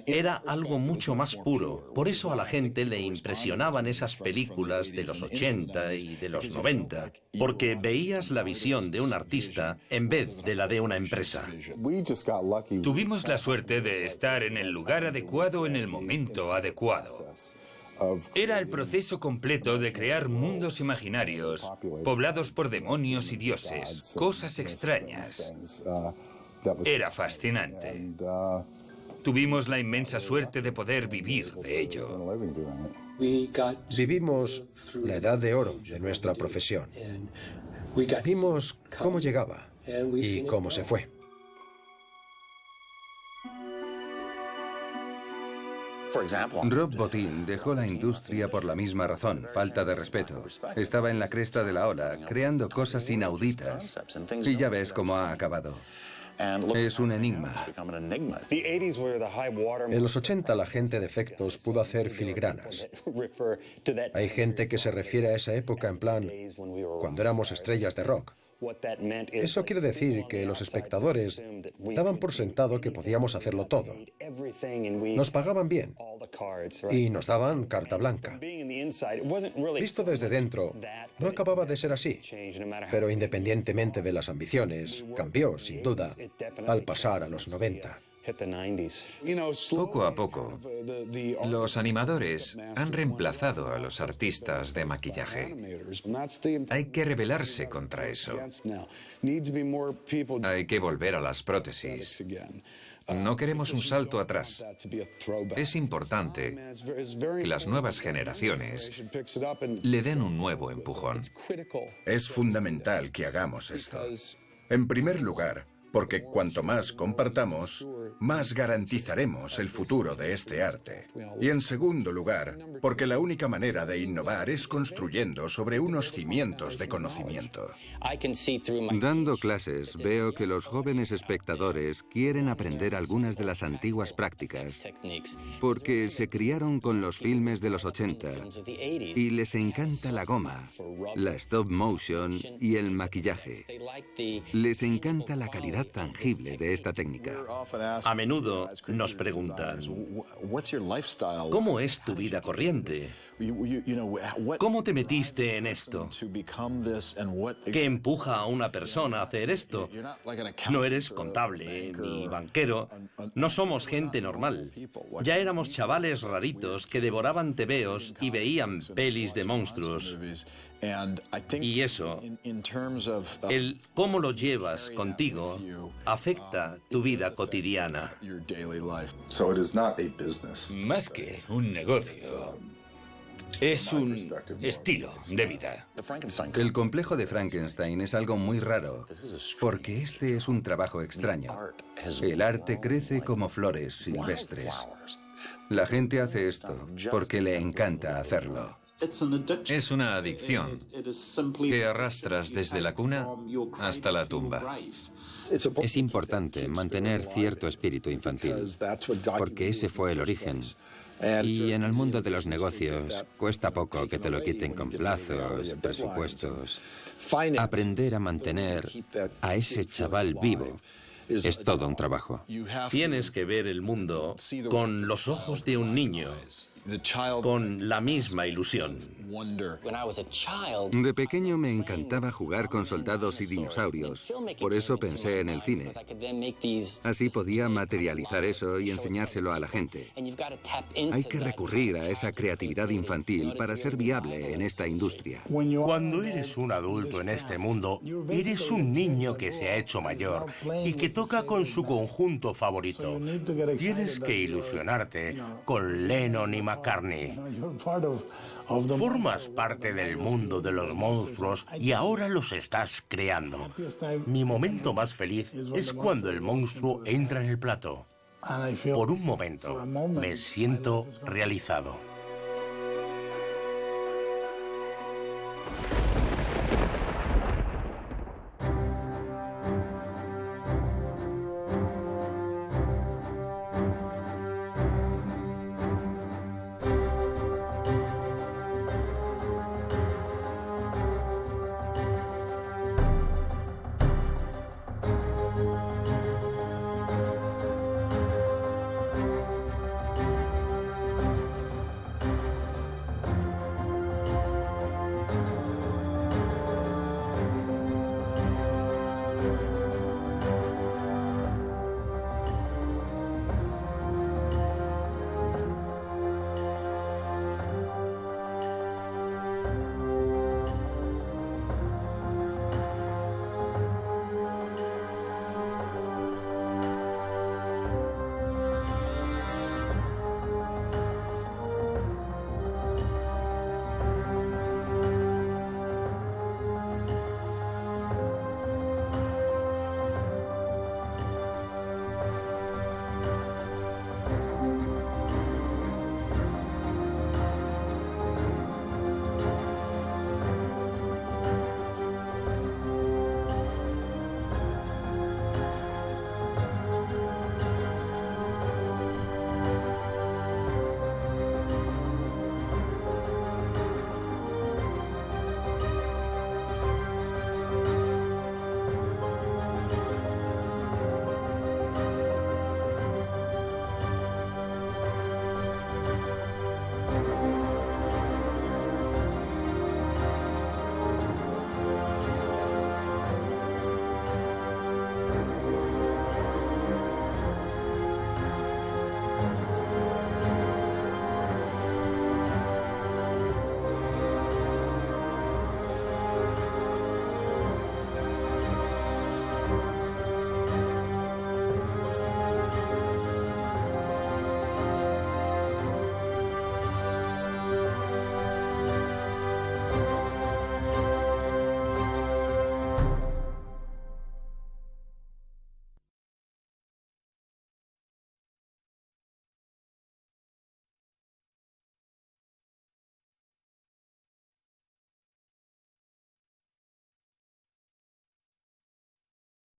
Era algo mucho más puro. Por eso a la gente le impresionaban esas películas de los 80 y de los 90, porque veías la visión de un artista en vez de la de una empresa. Tuvimos la suerte de estar en el lugar adecuado en el momento adecuado. Era el proceso completo de crear mundos imaginarios, poblados por demonios y dioses, cosas extrañas. Era fascinante. Tuvimos la inmensa suerte de poder vivir de ello. Vivimos la edad de oro de nuestra profesión. Vimos cómo llegaba y cómo se fue. Rob Bottin dejó la industria por la misma razón, falta de respeto. Estaba en la cresta de la ola, creando cosas inauditas. Y ya ves cómo ha acabado. Es un enigma. En los 80 la gente de efectos pudo hacer filigranas. Hay gente que se refiere a esa época en plan, cuando éramos estrellas de rock. Eso quiere decir que los espectadores daban por sentado que podíamos hacerlo todo. Nos pagaban bien y nos daban carta blanca. Visto desde dentro, no acababa de ser así, pero independientemente de las ambiciones, cambió, sin duda, al pasar a los 90. Poco a poco, los animadores han reemplazado a los artistas de maquillaje. Hay que rebelarse contra eso. Hay que volver a las prótesis. No queremos un salto atrás. Es importante que las nuevas generaciones le den un nuevo empujón. Es fundamental que hagamos esto. En primer lugar, porque cuanto más compartamos, más garantizaremos el futuro de este arte. Y en segundo lugar, porque la única manera de innovar es construyendo sobre unos cimientos de conocimiento. Dando clases, veo que los jóvenes espectadores quieren aprender algunas de las antiguas prácticas, porque se criaron con los filmes de los 80 y les encanta la goma, la stop motion y el maquillaje. Les encanta la calidad tangible de esta técnica. A menudo nos preguntan, ¿cómo es tu vida corriente? ¿Cómo te metiste en esto? ¿Qué empuja a una persona a hacer esto? No eres contable ni banquero. No somos gente normal. Ya éramos chavales raritos que devoraban tebeos y veían pelis de monstruos. Y eso, el cómo lo llevas contigo, afecta tu vida cotidiana. Más que un negocio, Es un estilo de vida. El complejo de Frankenstein es algo muy raro, porque este es un trabajo extraño. El arte crece como flores silvestres. La gente hace esto porque le encanta hacerlo. Es una adicción que arrastras desde la cuna hasta la tumba. Es importante mantener cierto espíritu infantil, porque ese fue el origen. Y en el mundo de los negocios cuesta poco que te lo quiten con plazos, presupuestos. Aprender a mantener a ese chaval vivo es todo un trabajo. Tienes que ver el mundo con los ojos de un niño, con la misma ilusión. De pequeño me encantaba jugar con soldados y dinosaurios. Por eso pensé en el cine. Así podía materializar eso y enseñárselo a la gente. Hay que recurrir a esa creatividad infantil para ser viable en esta industria. Cuando eres un adulto en este mundo, eres un niño que se ha hecho mayor y que toca con su conjunto favorito. Tienes que ilusionarte con Lennon y McCartney. Formas parte del mundo de los monstruos y ahora los estás creando. Mi momento más feliz es cuando el monstruo entra en el plato. Por un momento me siento realizado.